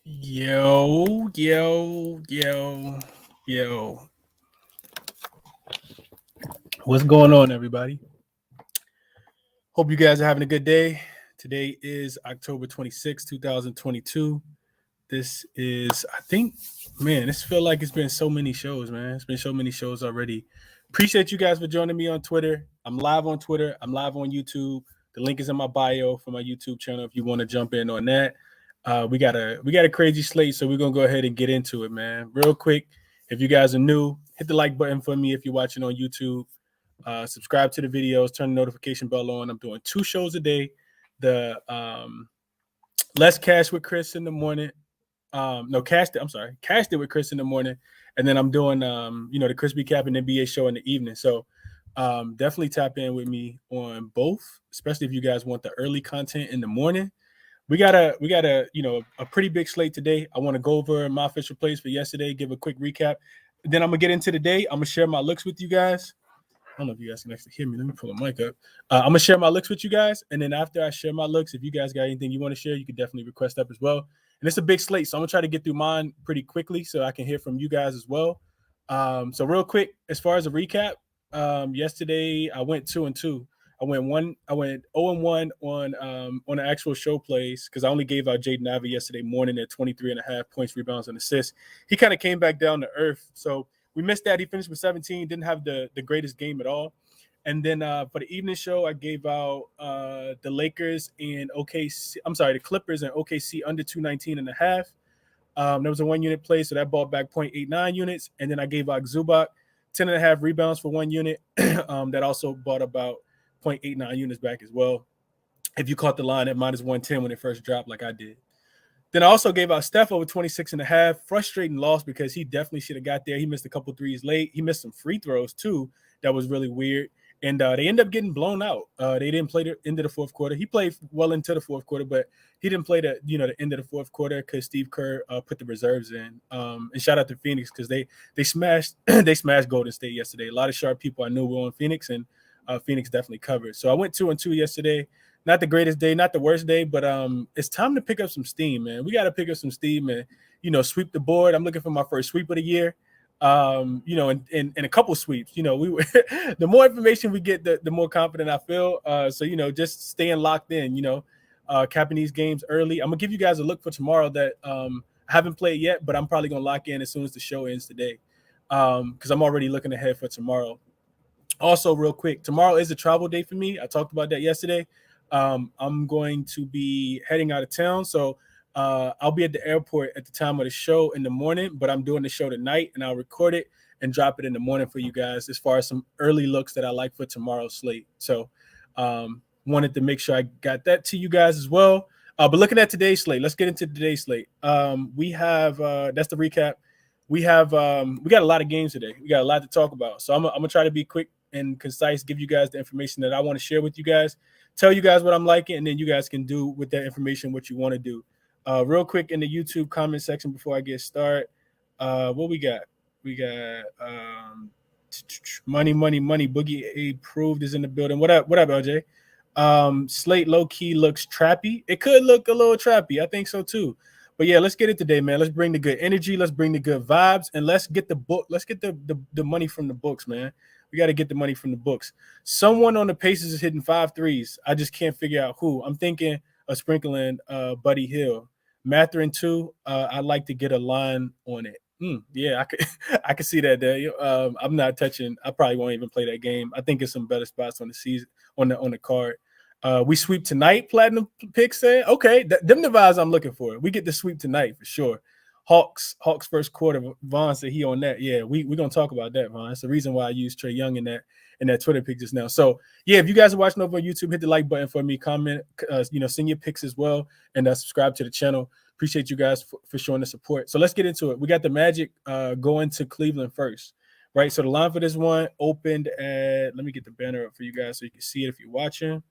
Yo, yo, yo, yo. What's going on, everybody? Hope you guys are having a good day. Today is October 26, 2022. This is, I think, man, this feel like it's been so many shows, man. It's been so many shows already. Appreciate you guys for joining me on Twitter. I'm live on Twitter. I'm live on YouTube. The link is in my bio for my YouTube channel if you want to jump in on that. We got a crazy slate, so we're gonna go ahead and get into it, man. Real quick, if you guys are new, hit the like button for me if you're watching on YouTube. Subscribe to the videos, turn the notification bell on. I'm doing 2 shows a day. The Less Cash with Chris in the morning. No, Cashed it. I'm sorry, Cashed it with Chris in the morning, and then I'm doing the ChrisBeCappinn NBA show in the evening. So definitely tap in with me on both, especially if you guys want the early content in the morning. We got a a pretty big slate today. I want to go over my official plays for yesterday, give a quick recap. Then I'm gonna get into the day. I'm gonna share my looks with you guys. I don't know if you guys can actually hear me. Let me pull the mic up. I'm gonna share my looks with you guys, and then after I share my looks, if you guys got anything you want to share, you can definitely request up as well. And it's a big slate, so I'm gonna try to get through mine pretty quickly so I can hear from you guys as well. So real quick, as far as a recap, yesterday I went 2-2. I went 0-1 on the actual show plays because I only gave out Jaden Ivey yesterday morning at 23 and a half points, rebounds, and assists. He kind of came back down to earth, so we missed that. He finished with 17, didn't have the greatest game at all. And then for the evening show, I gave out the Lakers and OKC. I'm sorry, the Clippers and OKC under 219 and a half. There was a 1 unit play, so that brought back 0.89 units. And then I gave out Zubac 10 and a half rebounds for 1 unit. That also brought about 0.89 units back as well. If you caught the line at minus 110 when it first dropped, like I did. Then I also gave out Steph over 26 and a half. Frustrating loss because he definitely should have got there. He missed a couple threes late. He missed some free throws too. That was really weird. And they ended up getting blown out. They didn't play the end of the fourth quarter. He played well into the fourth quarter, but he didn't play the end of the fourth quarter because Steve Kerr put the reserves in. And shout out to Phoenix because they smashed they smashed Golden State yesterday. A lot of sharp people I knew were on Phoenix, and Phoenix definitely covered. So I went 2-2 yesterday. Not the greatest day, not the worst day, but it's time to pick up some steam, man. We got to pick up some steam and sweep the board. I'm looking for my first sweep of the year. In a couple sweeps. The more information we get, the more confident I feel. So just staying locked in. Capping these games early. I'm gonna give you guys a look for tomorrow that I haven't played yet, but I'm probably gonna lock in as soon as the show ends today, because I'm already looking ahead for tomorrow. Also, real quick, tomorrow is a travel day for me. I talked about that yesterday. I'm going to be heading out of town, so I'll be at the airport at the time of the show in the morning, but I'm doing the show tonight, and I'll record it and drop it in the morning for you guys as far as some early looks that I like for tomorrow's slate. So wanted to make sure I got that to you guys as well. But looking at today's slate, let's get into today's slate. We have that's the recap. We got a lot of games today. We got a lot to talk about. So I'm gonna try to be quick and concise, give you guys the information that I want to share with you guys, tell you guys what I'm liking, and then you guys can do with that information what you want to do. Real quick in the YouTube comment section before I get started, what we got? We got money. Boogie approved is in the building. What up, LJ? Slate low key looks trappy. It could look a little trappy. I think so too. But yeah, let's get it today, man. Let's bring the good energy. Let's bring the good vibes, and let's get the book. Let's get the money from the books, man. We got to get the money from the books. Someone on the Pacers is hitting 5 threes. I just can't figure out who. I'm thinking of sprinkling Buddy Hill. Matherin too. I'd like to get a line on it. Yeah, I could see that there. I'm not touching. I probably won't even play that game. I think it's some better spots on the season on the card. We sweep tonight. Platinum pick said, okay, them the vibes I'm looking for. We get the sweep tonight for sure. Hawks first quarter. Vaughn said he on that. Yeah, we're gonna talk about that, Vaughn. That's the reason why I used Trae Young in that Twitter pick just now. So yeah, if you guys are watching over on YouTube, hit the like button for me, comment, send your picks as well, and subscribe to the channel. Appreciate you guys for showing the support. So let's get into it. We got the Magic going to Cleveland first, right? So the line for this one opened at, let me get the banner up for you guys so you can see it if you're watching.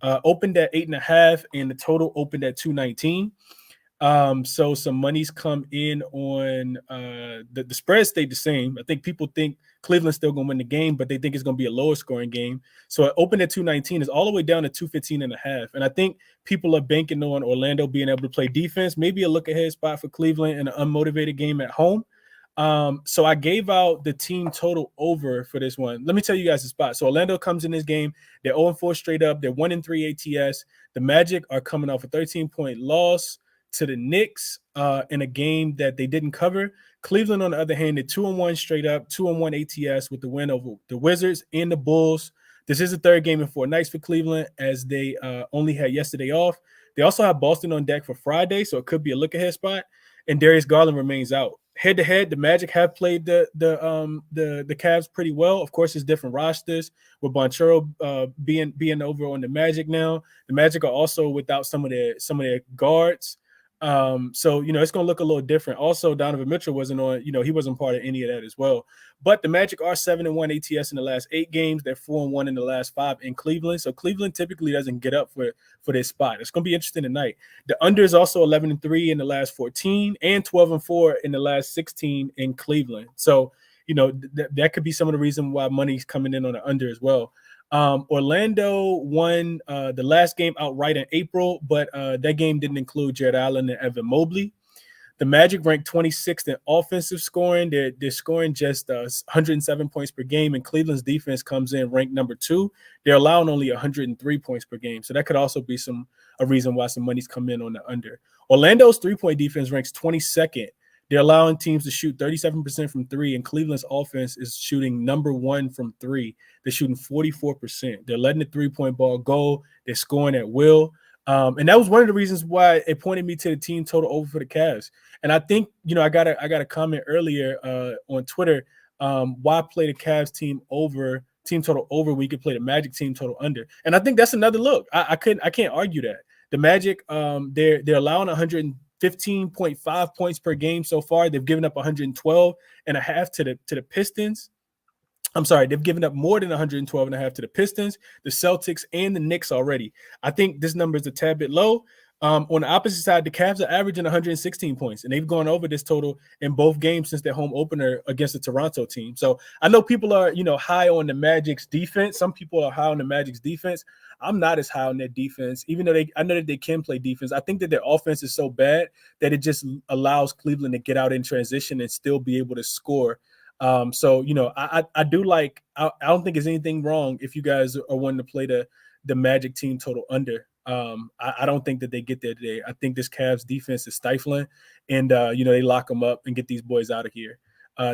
Opened at 8.5, and the total opened at 219. So some money's come in on the spread stayed the same. I think people think Cleveland's still going to win the game, but they think it's going to be a lower scoring game. So it opened at 219, is all the way down to 215.5. And I think people are banking on Orlando being able to play defense, maybe a look ahead spot for Cleveland in an unmotivated game at home. So I gave out the team total over for this one. Let me tell you guys the spot. So Orlando comes in this game. They're 0-4 straight up. They're 1-3 ATS. The Magic are coming off a 13-point loss to the Knicks in a game that they didn't cover. Cleveland, on the other hand, they're 2-1 straight up, 2-1 ATS with the win over the Wizards and the Bulls. This is the third game in 4 nights for Cleveland, as they only had yesterday off. They also have Boston on deck for Friday, so it could be a look-ahead spot. And Darius Garland remains out. Head-to-head, the Magic have played the Cavs pretty well. Of course, it's different rosters with Bonchero being over on the Magic now. The Magic are also without some of their guards. So it's going to look a little different. Also, Donovan Mitchell wasn't on. He wasn't part of any of that as well. But the Magic are 7-1 ATS in the last 8 games. They're 4-1 in the last 5 in Cleveland. So Cleveland typically doesn't get up for this spot. It's going to be interesting tonight. The under is also 11-3 in the last 14 and 12-4 in the last 16 in Cleveland. So that could be some of the reason why money's coming in on the under as well. Orlando won the last game outright in April, but that game didn't include Jared Allen and Evan Mobley. The Magic ranked 26th in offensive scoring. They're scoring just 107 points per game, and Cleveland's defense comes in ranked number 2. They're allowing only 103 points per game. So that could also be a reason why some money's come in on the under. Orlando's three-point defense ranks 22nd. They're allowing teams to shoot 37% from 3, and Cleveland's offense is shooting number 1 from 3. They're shooting 44%. They're letting the three-point ball go. They're scoring at will. And that was one of the reasons why it pointed me to the team total over for the Cavs. And I think, I got a comment earlier on Twitter, why play the Cavs team total over when you could play the Magic team total under. And I think that's another look. I can't argue that. The Magic, they're allowing 115.5 points per game so far. They've given up 112.5 to the Pistons. I'm sorry, they've given up more than 112.5 to the Pistons, the Celtics, and the Knicks already. I think this number is a tad bit low. On the opposite side, the Cavs are averaging 116 points, and they've gone over this total in both games since their home opener against the Toronto team. So I know people are, high on the Magic's defense. Some people are high on the Magic's defense. I'm not as high on their defense, even though I know that they can play defense. I think that their offense is so bad that it just allows Cleveland to get out in transition and still be able to score. So I do like. I don't think there's anything wrong if you guys are wanting to play the Magic team total under. I don't think that they get there today. I think this Cavs defense is stifling, and they lock them up and get these boys out of here.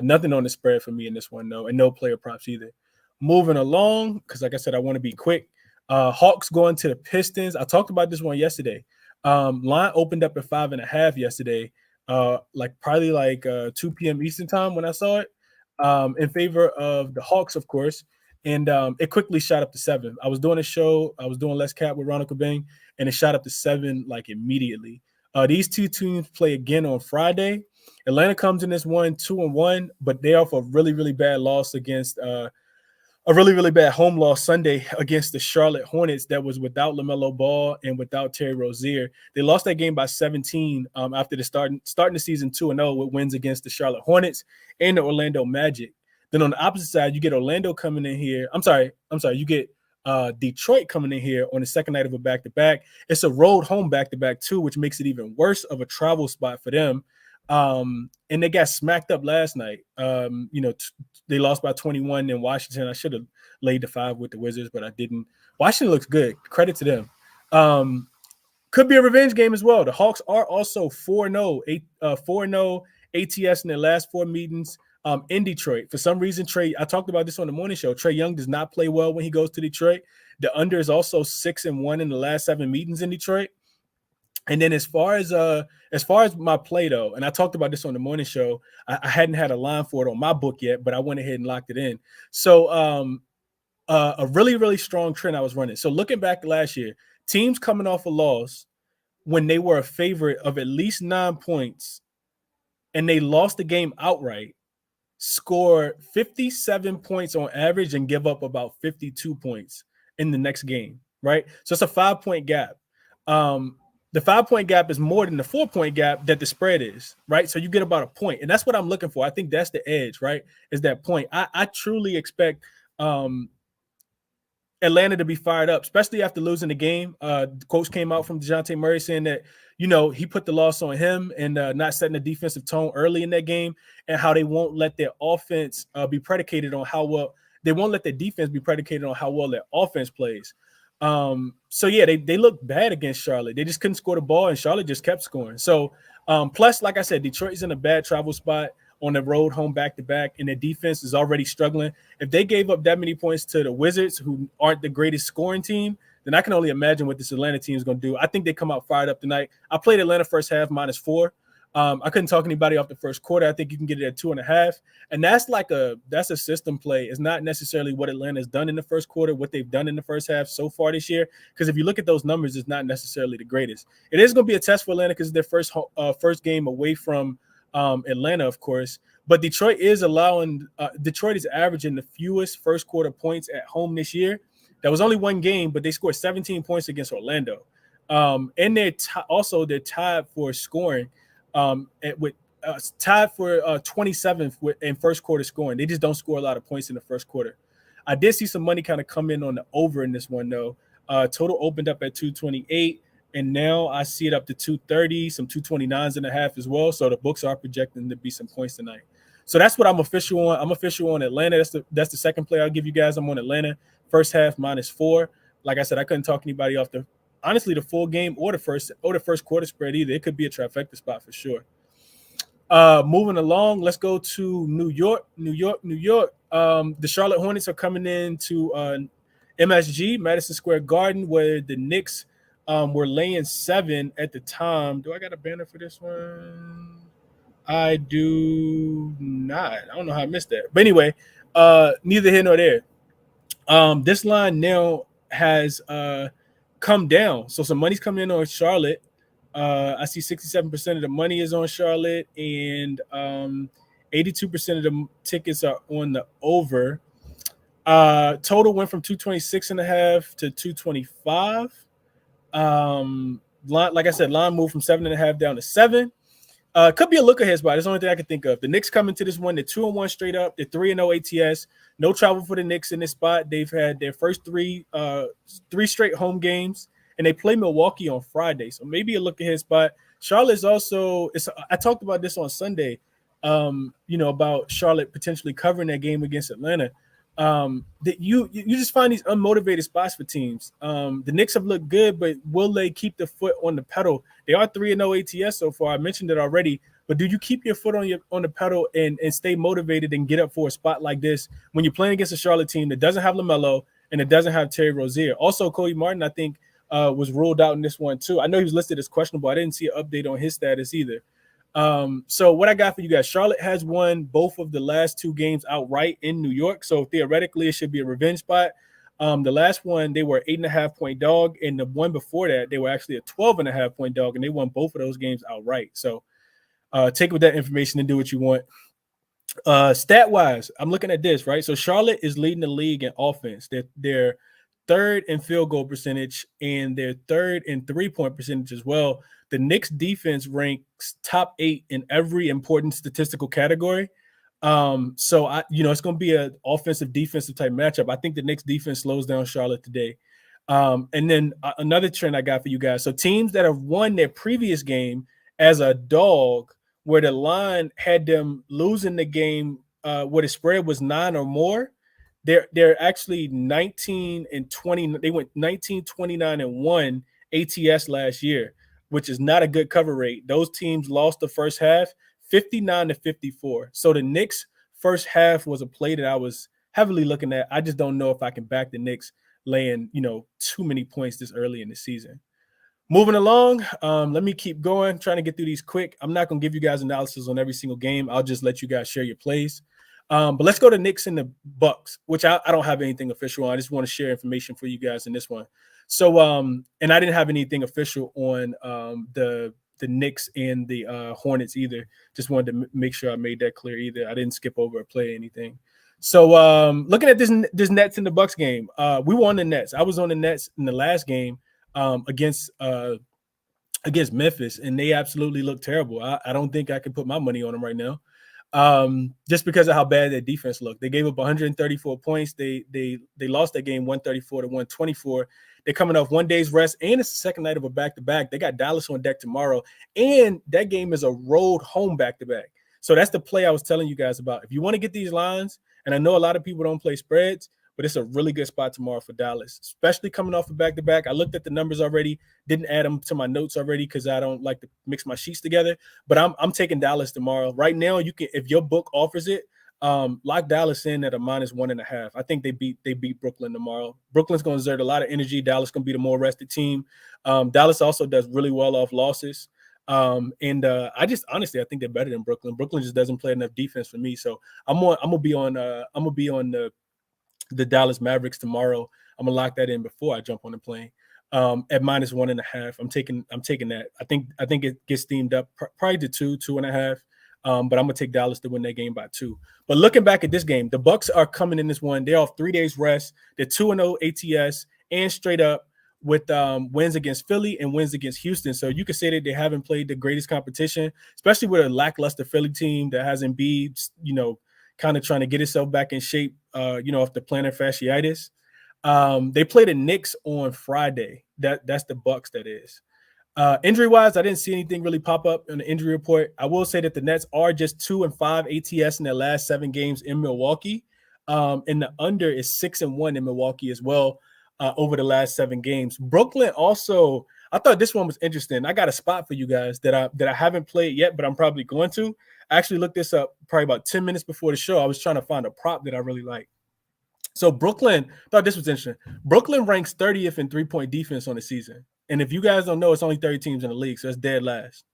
Nothing on the spread for me in this one, though, and no player props either. Moving along, because like I said, I want to be quick. Hawks going to the Pistons. I talked about this one yesterday. Line opened up at 5.5 yesterday, probably 2 p.m. Eastern time when I saw it. In favor of the Hawks, of course, and it quickly shot up to 7. I was doing a show. I was doing Let's Cap with Ronald Cabane, and it shot up to 7 immediately. These two teams play again on Friday. Atlanta comes in this one 2-1, but they off a really, really bad loss against a really, really bad home loss Sunday against the Charlotte Hornets that was without LaMelo Ball and without Terry Rozier. They lost that game by 17 after the starting the season 2-0 with wins against the Charlotte Hornets and the Orlando Magic. Then on the opposite side, you get Orlando coming in here. I'm sorry. You get Detroit coming in here on the second night of a back-to-back. It's a road home back-to-back too, which makes it even worse of a travel spot for them. And they got smacked up last night. They lost by 21 in Washington. I should have laid the 5 with the Wizards, but I didn't. Washington looks good. Credit to them. Could be a revenge game as well. The Hawks are also 4-0 ATS in their last 4 meetings in Detroit. For some reason, I talked about this on the morning show. Trae Young does not play well when he goes to Detroit. The under is also 6-1 in the last 7 meetings in Detroit. And then as far as my play, though, and I talked about this on the morning show, I hadn't had a line for it on my book yet, but I went ahead and locked it in. So a really, really strong trend I was running. So looking back last year, teams coming off a loss when they were a favorite of at least 9 points and they lost the game outright, score 57 points on average and give up about 52 points in the next game, right? So it's a 5-point gap. the 5-point gap is more than the 4-point gap that the spread is, right? So you get about a point, and that's what I'm looking for. I think that's the edge, right? Is that point. I truly expect Atlanta to be fired up, especially after losing the game. The coach came out from DeJounte Murray saying that, he put the loss on him and not setting the defensive tone early in that game, and how they won't let their offense be predicated on how well they won't let their defense be predicated on how well their offense plays. So yeah, they looked bad against Charlotte. They just couldn't score the ball, and Charlotte just kept scoring. So plus, like I said, Detroit's in a bad travel spot on the road, home back-to-back, and their defense is already struggling. If they gave up that many points to the Wizards, who aren't the greatest scoring team, then I can only imagine what this Atlanta team is going to do. I think they come out fired up tonight. I played Atlanta first half -4. I couldn't talk anybody off the first quarter. I think you can get it at 2.5. And that's a system play. It's not necessarily what Atlanta's done in the first quarter, what they've done in the first half so far this year. Because if you look at those numbers, it's not necessarily the greatest. It is going to be a test for Atlanta because it's their first game away from Atlanta, of course. But Detroit is averaging the fewest first quarter points at home this year. That was only one game, but they scored 17 points against Orlando. And they're tied for scoring tied for 27th in first quarter scoring. They just don't score a lot of points in the first quarter. I did see some money kind of come in on the over in this one, though. Total opened up at 228, and now I see it up to 230, some 229.5 as well. So the books are projecting to be some points tonight. So that's what I'm official on. I'm official on Atlanta. That's the second play I'll give you guys. I'm on Atlanta. First half -4. Like I said, I couldn't talk anybody off the full game or the first quarter spread either. It could be a trifecta spot for sure. Moving along, let's go to New York. The Charlotte Hornets are coming in to MSG, Madison Square Garden, where the Knicks were laying 7 at the time. Do I got a banner for this one? I do not. I don't know how I missed that. But anyway, neither here nor there. This line now has come down. So some money's coming in on Charlotte. I see 67% of the money is on Charlotte, and 82% of the tickets are on the over. Total went from 226.5 to 225. Like I said, line moved from 7.5 down to 7. Could be a look ahead spot. That's the only thing I can think of. The Knicks coming to this one. They're 2-1 straight up. They're 3-0 ATS. No travel for the Knicks in this spot. They've had their first three straight home games, and they play Milwaukee on Friday. So maybe a look ahead spot. Charlotte's also. I talked about this on Sunday. About Charlotte potentially covering that game against Atlanta. That you just find these unmotivated spots for teams. The Knicks have looked good, but will they keep the foot on the pedal? They are 3-0 ATS so far. I mentioned it already, but do you keep your foot on the pedal and stay motivated and get up for a spot like this when you're playing against a Charlotte team that doesn't have LaMelo and it doesn't have Terry Rozier? Also, Cody Martin, I think, was ruled out in this one too. I know he was listed as questionable. I didn't see an update on his status either. So what I got for you guys, Charlotte has won both of the last 2 games outright in New York. So theoretically, it should be a revenge spot. The last one, they were 8.5-point dog. And the one before that, they were actually a 12.5-point dog. And they won both of those games outright. So take with that information and do what you want. Stat-wise, I'm looking at this, right? So Charlotte is leading the league in offense. They're third in field goal percentage, and they're third in three-point percentage as well. The Knicks defense ranks top 8 in every important statistical category. So it's going to be an offensive defensive type matchup. I think the Knicks defense slows down Charlotte today. And then another trend I got for you guys. So teams that have won their previous game as a dog, where the line had them losing the game, where the spread was 9 or more, they're actually 19-20. They went 19-29-1 ATS last year, which is not a good cover rate. Those teams lost the first half 59-54. So the Knicks first half was a play that I was heavily looking at. I just don't know if I can back the Knicks laying, too many points this early in the season. Moving along, let me keep going, trying to get through these quick. I'm not going to give you guys analysis on every single game. I'll just let you guys share your plays. But let's go to Knicks and the Bucks, which I don't have anything official on. I just want to share information for you guys in this one. So, and I didn't have anything official on the Knicks and the Hornets either. Just wanted to make sure I made that clear either. I didn't skip over or play anything. So, looking at this Nets and the Bucks game, we were on the Nets. I was on the Nets in the last game against against Memphis, and they absolutely look terrible. I don't think I can put my money on them right now, just because of how bad their defense looked. They gave up 134 points. They lost that game 134 to 124. They're coming off 1 day's rest, and it's the second night of a back-to-back. They got Dallas on deck tomorrow, and that game is a road home back-to-back. So that's the play I was telling you guys about. If you want to get these lines, and I know a lot of people don't play spreads, but it's a really good spot tomorrow for Dallas, especially coming off a back-to-back. I looked at the numbers already, didn't add them to my notes already because I don't like to mix my sheets together. But I'm taking Dallas tomorrow. Right now, you can, if your book offers it, lock Dallas in at a -1.5. I think they beat Brooklyn tomorrow. Brooklyn's going to exert a lot of energy. Dallas going to be the more rested team. Dallas also does really well off losses. I honestly think they're better than Brooklyn. Brooklyn just doesn't play enough defense for me. So I'm gonna be on the Dallas Mavericks tomorrow. I'm gonna lock that in before I jump on the plane. At -1.5. I'm taking that. I think it gets steamed up probably to 2.5. But I'm gonna take Dallas to win that game by 2. But looking back at this game, the Bucks are coming in this one. They're off 3 days rest. They're 2-0 ATS and straight up with wins against Philly and wins against Houston. So you could say that they haven't played the greatest competition, especially with a lackluster Philly team that has Embiid, kind of trying to get itself back in shape, off the plantar fasciitis. They played the Knicks on Friday. That's the Bucks, that is. Injury-wise, I didn't see anything really pop up in the injury report. I will say that the Nets are just 2-5 ATS in their last 7 games in Milwaukee. And the under is 6-1 in Milwaukee as well over the last 7 games. Brooklyn also, I thought this one was interesting. I got a spot for you guys that I haven't played yet, but I'm probably going to. I actually looked this up probably about 10 minutes before the show. I was trying to find a prop that I really like. So Brooklyn, thought this was interesting. Brooklyn ranks 30th in three-point defense on the season. And if you guys don't know, it's only 30 teams in the league, so that's dead last.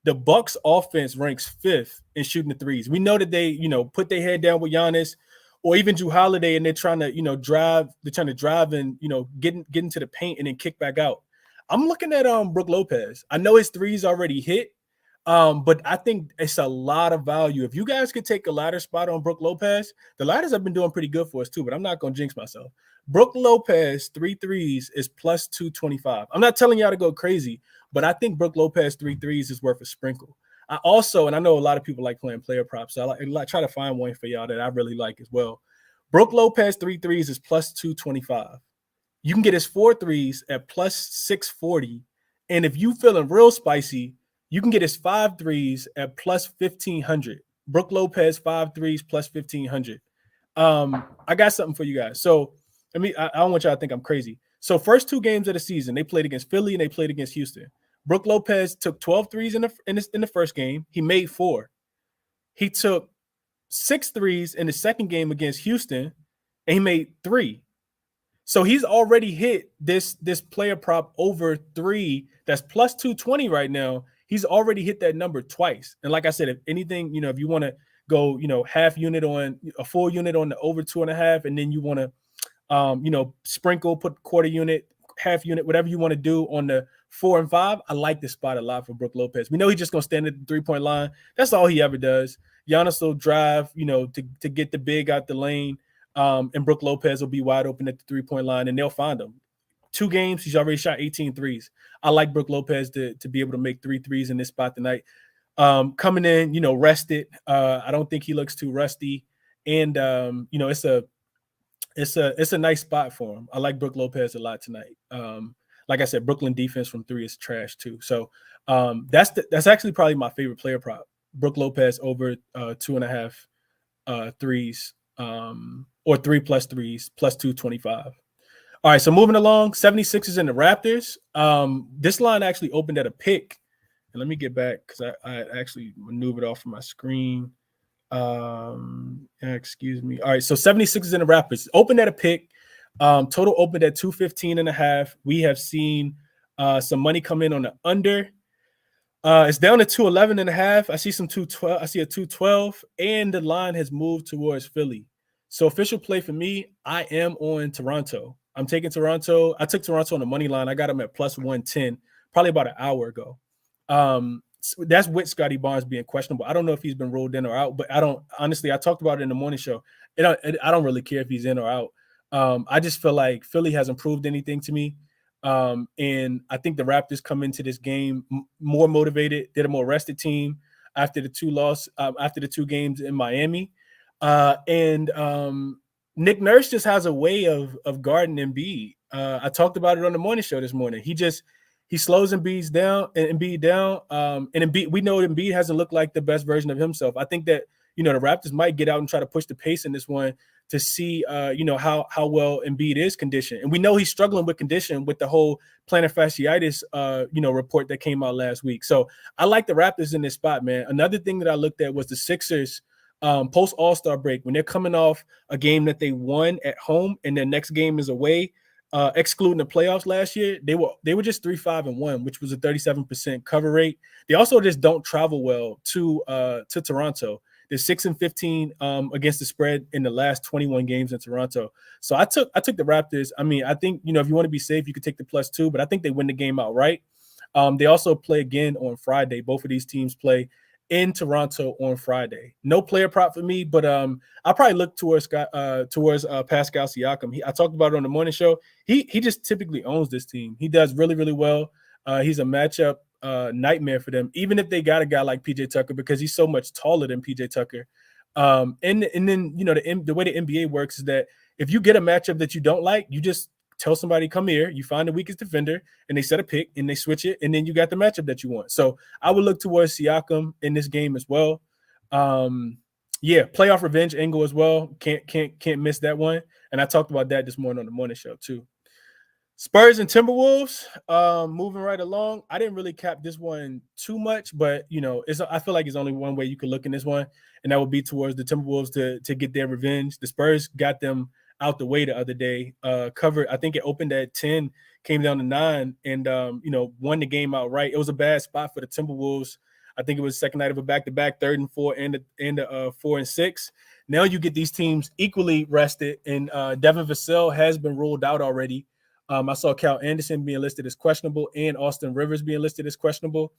The Bucks offense ranks 5th in shooting the threes. We know that they, put their head down with Giannis or even Drew Holiday, and they're trying to, drive. They're trying to drive and, get into the paint and then kick back out. I'm looking at Brook Lopez. I know his threes already hit, but I think it's a lot of value. If you guys could take a ladder spot on Brook Lopez, the ladders have been doing pretty good for us too, but I'm not going to jinx myself. Brook Lopez 3 threes is plus 225. I'm not telling y'all to go crazy, but I think Brook Lopez 3 threes is worth a sprinkle. I also, and I know a lot of people like playing player props, so I try to find one for y'all that I really like as well. Brook Lopez 3 threes is plus 225. You can get his 4 threes at plus 640. And if you feeling real spicy, you can get his 5 threes at plus 1,500. Brook Lopez 5 threes plus 1,500. I got something for you guys. So I don't want y'all to think I'm crazy. So first 2 games of the season, they played against Philly and they played against Houston. Brook Lopez took 12 threes in the first game. He made 4. He took 6 threes in the second game against Houston, and he made 3. So he's already hit this player prop over 3. That's plus 220 right now. He's already hit that number twice. And like I said, if anything, if you want to go, half unit on a full unit on the over 2.5, and then you want to, sprinkle, put quarter unit, half unit, whatever you want to do on the 4 and 5. I like this spot a lot for Brook Lopez. We know he's just going to stand at the 3-point line. That's all he ever does. Giannis will drive, to get the big out the lane. And Brook Lopez will be wide open at the 3-point line, and they'll find him. 2 games, he's already shot 18 threes. I like Brook Lopez to be able to make 3 threes in this spot tonight. Coming in, rested. I don't think he looks too rusty. And, it's a nice spot for him. I like Brook Lopez a lot tonight. Like I said, Brooklyn defense from 3 is trash too. So that's actually probably my favorite player prop. Brook Lopez over 2.5 threes, or 3 plus threes, plus 225. All right, so moving along, 76ers and the Raptors. This line actually opened at a pick. And let me get back because I actually maneuvered off of my screen. Excuse me. All right, so 76ers and the Raptors opened at a pick. Total opened at 215.5. We have seen some money come in on the under. It's down to 211.5. I see some 212. I see a 212, and the line has moved towards Philly. So official play for me, I am on Toronto. I'm taking Toronto. I took Toronto on the money line. I got them at plus 110, probably about an hour ago. That's with Scotty Barnes being questionable. I don't know if he's been ruled in or out, but I talked about it in the morning show. I don't really care if he's in or out. I just feel like Philly hasn't proved anything to me. And I think the Raptors come into this game more motivated. They're a more rested team after the two games in Miami. And Nick Nurse just has a way of guarding Embiid. I talked about it on the morning show this morning. He slows Embiid down. And Embiid, we know Embiid hasn't looked like the best version of himself. I think that the Raptors might get out and try to push the pace in this one to see how well Embiid is conditioned. And we know he's struggling with condition with the whole plantar fasciitis report that came out last week. So I like the Raptors in this spot, man. Another thing that I looked at was the Sixers post All-Star break, when they're coming off a game that they won at home and their next game is away. Excluding the playoffs last year, they were just 3-5-1, which was a 37% cover rate. They also just don't travel well to Toronto. They're 6-15 against the spread in the last 21 games in Toronto. So I took the Raptors. I mean, I think if you want to be safe, you could take the +2, but I think they win the game outright. They also play again on Friday. Both of these teams play in Toronto on Friday. No player prop for me, but I'll probably look towards Pascal Siakam. I talked about it on the morning show. He just typically owns this team. He does really, really well. He's a matchup nightmare for them, even if they got a guy like PJ Tucker, because he's so much taller than PJ Tucker. And then the way the NBA works is that if you get a matchup that you don't like, you just tell somebody, come here, you find the weakest defender, and they set a pick and they switch it, and then you got the matchup that you want. So I would look towards Siakam in this game as well. Playoff revenge angle as well. Can't miss that one. And I talked about that this morning on the morning show too. Spurs and Timberwolves, moving right along. I didn't really cap this one too much, but I feel like it's only one way you could look in this one, and that would be towards the Timberwolves to get their revenge. The Spurs got them out the way the other day. Covered, I think it opened at 10, came down to 9, and won the game outright. It was a bad spot for the Timberwolves. I think it was second night of a back-to-back, 3rd and 4, and 4 and 6. Now you get these teams equally rested, and Devin Vassell has been ruled out already. I saw Cal Anderson being listed as questionable and Austin Rivers being listed as questionable.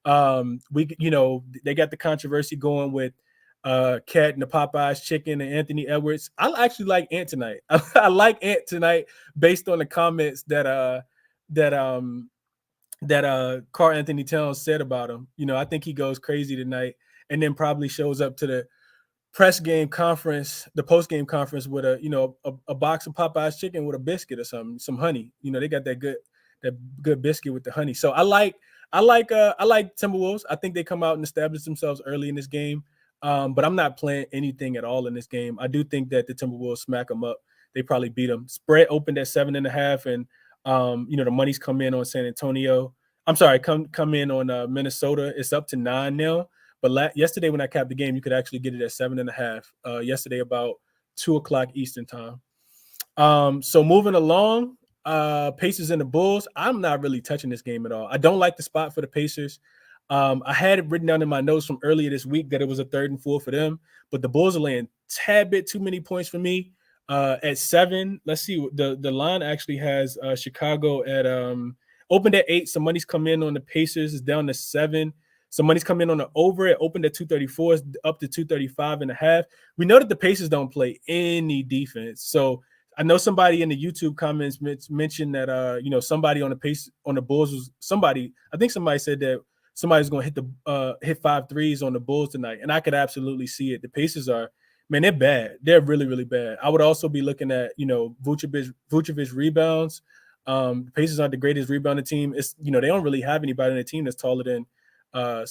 They got the controversy going with Cat and the Popeyes chicken and Anthony Edwards. I actually like Ant tonight. I like Ant tonight based on the comments that Karl Anthony Towns said about him. I think he goes crazy tonight, and then probably shows up to the post-game conference with a box of Popeyes chicken with a biscuit or something, some honey. They got that good biscuit with the honey. So I like Timberwolves. I think they come out and establish themselves early in this game. But I'm not playing anything at all in this game. I do think that the Timberwolves smack them up. They probably beat them. Spread opened at 7.5, and the money's come in on San Antonio. I'm sorry, come in on Minnesota. It's up to 9 now. But yesterday when I capped the game, you could actually get it at 7.5. Yesterday about 2:00 Eastern time. So moving along, Pacers and the Bulls. I'm not really touching this game at all. I don't like the spot for the Pacers. I had it written down in my notes from earlier this week that it was a 3rd and 4 for them, but the Bulls are laying tad bit too many points for me. At 7, let's see. The line actually has Chicago at opened at 8. Some money's come in on the Pacers. It's down to 7. Some money's come in on the over. It opened at 234. It's up to 235.5. We know that the Pacers don't play any defense. So I know somebody in the YouTube comments mentioned that somebody on the Bulls was somebody. I think somebody said that somebody's going to hit 5 threes on the Bulls tonight, and I could absolutely see it. The Pacers are, man, they're bad. They're really, really bad. I would also be looking at Vucevic rebounds. The Pacers aren't the greatest rebounding team. It's they don't really have anybody on the team that's taller than 6'7",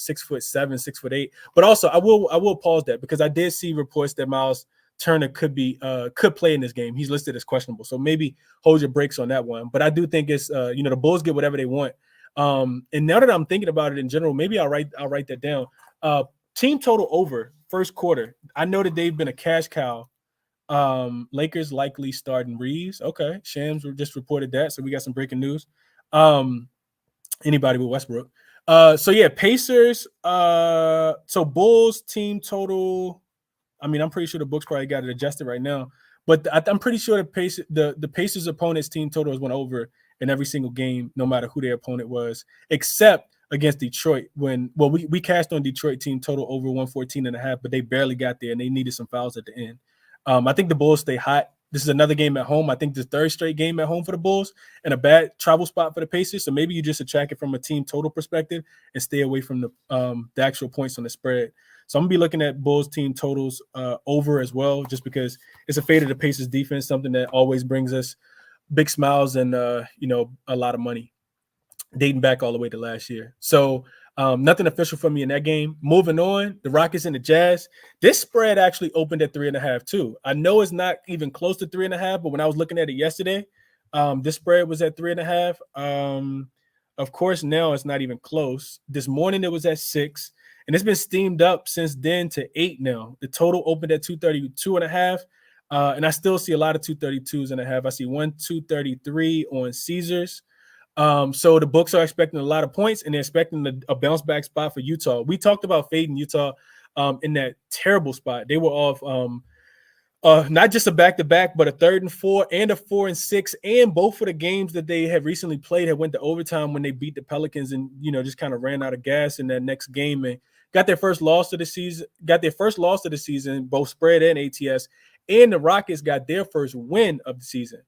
6'8". But also, I will pause that because I did see reports that Miles Turner could play in this game. He's listed as questionable, so maybe hold your brakes on that one. But I do think it's the Bulls get whatever they want. And now that I'm thinking about it in general, maybe I'll write that down. Team total over first quarter. I know that they've been a cash cow. Lakers likely starting Reeves. Okay, Shams just reported that, so we got some breaking news. Anybody with Westbrook. Pacers. So Bulls team total. I mean, I'm pretty sure the books probably got it adjusted right now, but I'm pretty sure the Pacers opponent's team total has went over in every single game, no matter who their opponent was, except against Detroit. We cashed on Detroit team total over 114.5, but they barely got there and they needed some fouls at the end. I think the Bulls stay hot. This is another game at home. I think the third straight game at home for the Bulls and a bad travel spot for the Pacers. So maybe you just attack it from a team total perspective and stay away from the actual points on the spread. So I'm gonna be looking at Bulls team totals over as well, just because it's a fade of the Pacers defense, something that always brings us big smiles and a lot of money, dating back all the way to last year. So nothing official for me in that game. Moving on, the Rockets and the Jazz. This spread actually opened at 3.5 too. I know it's not even close to 3.5, but when I was looking at it yesterday, this spread was at 3.5. Of course, now it's not even close. This morning it was at 6, and it's been steamed up since then to 8 now. The total opened at 232.5. And I still see a lot of 232.5. I see 233 on Caesars. So the books are expecting a lot of points, and they're expecting a bounce back spot for Utah. We talked about fading Utah in that terrible spot. They were off not just a back-to-back, but a 3rd and 4 and a 4 and 6, and both of the games that they have recently played have went to overtime when they beat the Pelicans and just kind of ran out of gas in that next game and got their first loss of the season, both spread and ATS, and the Rockets got their first win of the season.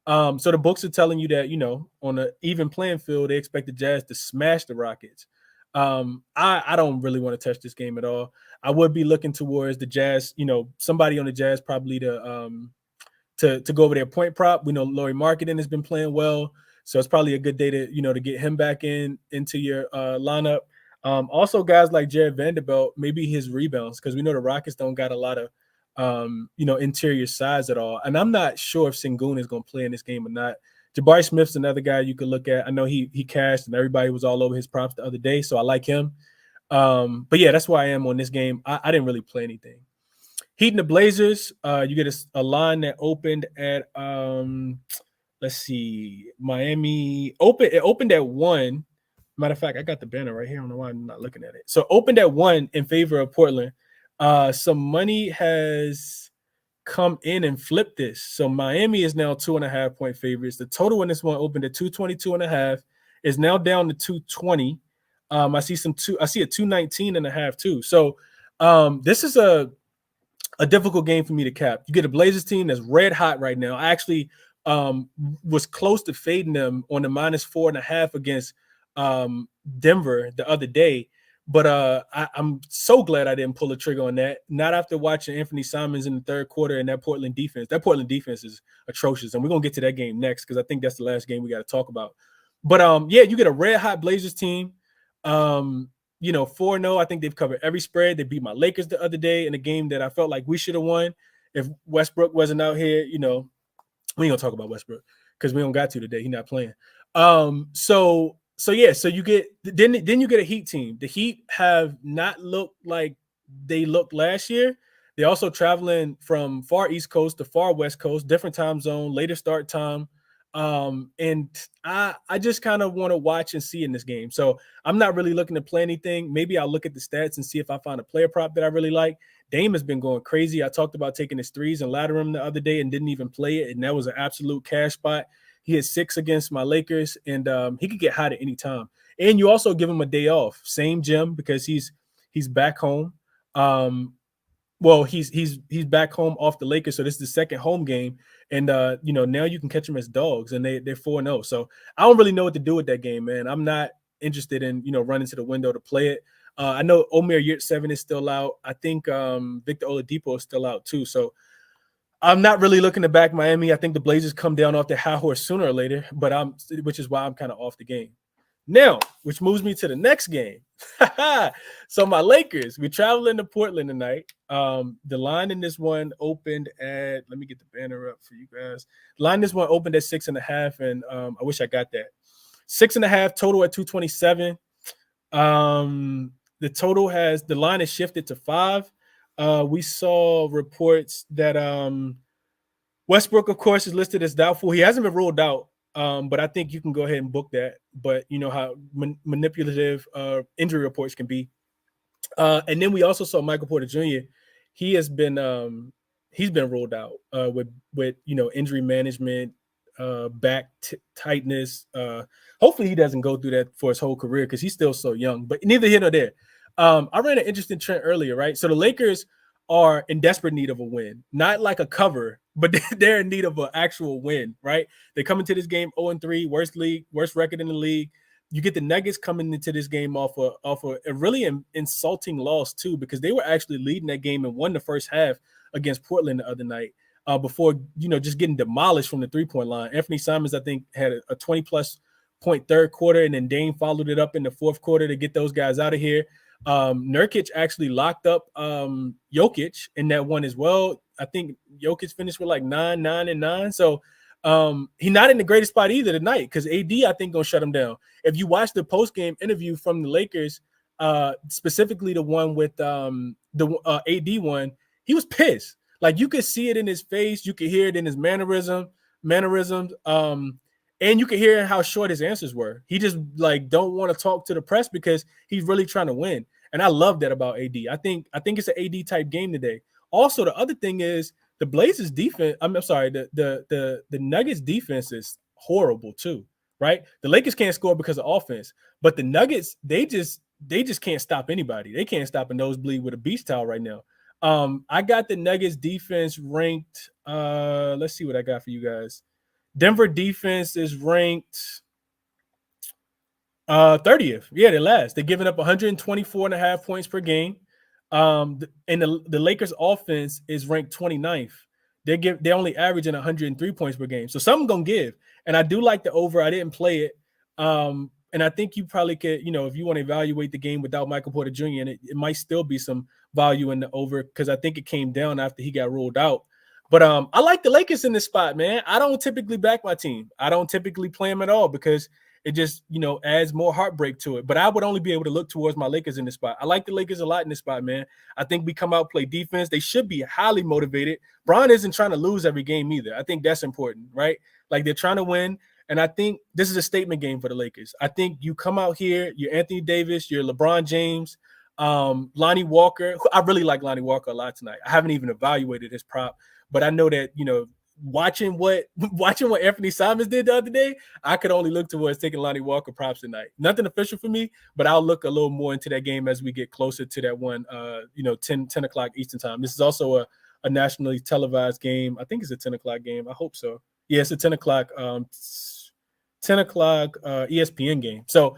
So the books are telling you that, on an even playing field, they expect the Jazz to smash the Rockets. I don't really want to touch this game at all. I would be looking towards the Jazz, somebody on the Jazz probably to go over their point prop. We know Lauri Markkanen has been playing well, so it's probably a good day to, to get him back into your lineup. Also guys like Jared Vanderbilt, maybe his rebounds, because we know the Rockets don't got a lot of interior size at all. And I'm not sure if Sengun is going to play in this game or not. Jabari Smith's another guy you could look at. I know he cashed and everybody was all over his props the other day, so I like him. But yeah, that's why I am on this game. I didn't really play anything. Heat and the Blazers, you get a line that opened at let's see, Miami. It opened at 1. Matter of fact, I got the banner right here. I don't know why I'm not looking at it. So opened at 1 in favor of Portland. Some money has come in and flipped this. So Miami is now 2.5 point favorites. The total in this one opened at 222.5, is now down to 220. I see a 219.5 too. So this is a difficult game for me to cap. You get a Blazers team that's red hot right now. I actually was close to fading them on the -4.5 against Denver the other day. But I'm so glad I didn't pull the trigger on that. Not after watching Anthony Simons in the third quarter and that Portland defense. That Portland defense is atrocious, and we're gonna get to that game next because I think that's the last game we got to talk about. But yeah, you get a red hot Blazers team. 4-0. I think they've covered every spread. They beat my Lakers the other day in a game that I felt like we should have won. If Westbrook wasn't out here, we ain't gonna talk about Westbrook because we don't got to today. He's not playing. So you get then you get a Heat team. The Heat have not looked like they looked last year. They're also traveling from far East Coast to far West Coast, different time zone, later start time. And I just kind of want to watch and see in this game. So I'm not really looking to play anything. Maybe I'll look at the stats and see if I find a player prop that I really like. Dame has been going crazy. I talked about taking his threes and laddering the other day and didn't even play it. And that was an absolute cash spot. He had 6 against my Lakers, and he could get hot at any time. And you also give him a day off, same gym, because he's back home. He's back home off the Lakers, so this is the second home game. And now you can catch them as dogs, and they're 4-0. So I don't really know what to do with that game, man. I'm not interested in running to the window to play it. I know Omer Yurtseven is still out. I think Victor Oladipo is still out too. So I'm not really looking to back Miami. I think the Blazers come down off their high horse sooner or later, which is why I'm kind of off the game. Now, which moves me to the next game. So my Lakers, we're traveling to Portland tonight. The line in this one opened at, let me get the banner up for you guys. The line in this one opened at 6.5, and I wish I got that. 6.5 total at 227. The line is shifted to 5. We saw reports that Westbrook, of course, is listed as doubtful. He hasn't been ruled out, but I think you can go ahead and book that. But you know how manipulative injury reports can be. And then we also saw Michael Porter Jr. He's been ruled out with injury management, back tightness. Hopefully he doesn't go through that for his whole career because he's still so young. But neither here nor there. I ran an interesting trend earlier, right? So the Lakers are in desperate need of a win, not like a cover, but they're in need of an actual win, right? They come into this game 0-3, worst record in the league. You get the Nuggets coming into this game off a really insulting loss too, because they were actually leading that game and won the first half against Portland the other night. Before just getting demolished from the 3-point line. Anthony Simons, I think, had a 20+ point third quarter, and then Dame followed it up in the fourth quarter to get those guys out of here. Nurkic actually locked up Jokic in that one as well. I think Jokic finished with like 9, 9, and 9. So he's not in the greatest spot either tonight, because AD, I think, gonna shut him down. If you watch the post-game interview from the Lakers, specifically the one with the AD one, he was pissed. Like, you could see it in his face, you could hear it in his mannerisms, and you could hear how short his answers were. He just like don't want to talk to the press because he's really trying to win. And I love that about AD. I think it's an AD type game today. Also, the other thing is the Blazers defense. I'm sorry, the Nuggets defense is horrible too, right? The Lakers can't score because of offense, but the Nuggets, they just can't stop anybody. They can't stop a nosebleed with a beach towel right now. I got the Nuggets defense ranked. Let's see what I got for you guys. Denver defense is ranked 30th. Yeah, they're last. They're giving up 124.5 points per game. And the Lakers offense is ranked 29th. They're only averaging 103 points per game. So something gonna give. And I do like the over. I didn't play it. And I think you probably could, if you want to evaluate the game without Michael Porter Jr. in it, it might still be some value in the over, because I think it came down after he got ruled out. But I like the Lakers in this spot, man. I don't typically back my team. I don't typically play them at all because it just, adds more heartbreak to it. But I would only be able to look towards my Lakers in this spot. I like the Lakers a lot in this spot, man. I think we come out, play defense. They should be highly motivated. Bron isn't trying to lose every game either. I think that's important, right? Like, they're trying to win. And I think this is a statement game for the Lakers. I think you come out here, you're Anthony Davis, you're LeBron James, Lonnie Walker. I really like Lonnie Walker a lot tonight. I haven't even evaluated his prop, but I know that, watching what Anthony Simons did the other day, I could only look towards taking Lonnie Walker props tonight. Nothing official for me, but I'll look a little more into that game as we get closer to that one, 10 o'clock Eastern time. This is also a nationally televised game. I think it's a 10 o'clock game. I hope so. Yeah, it's a 10 o'clock ESPN game. So,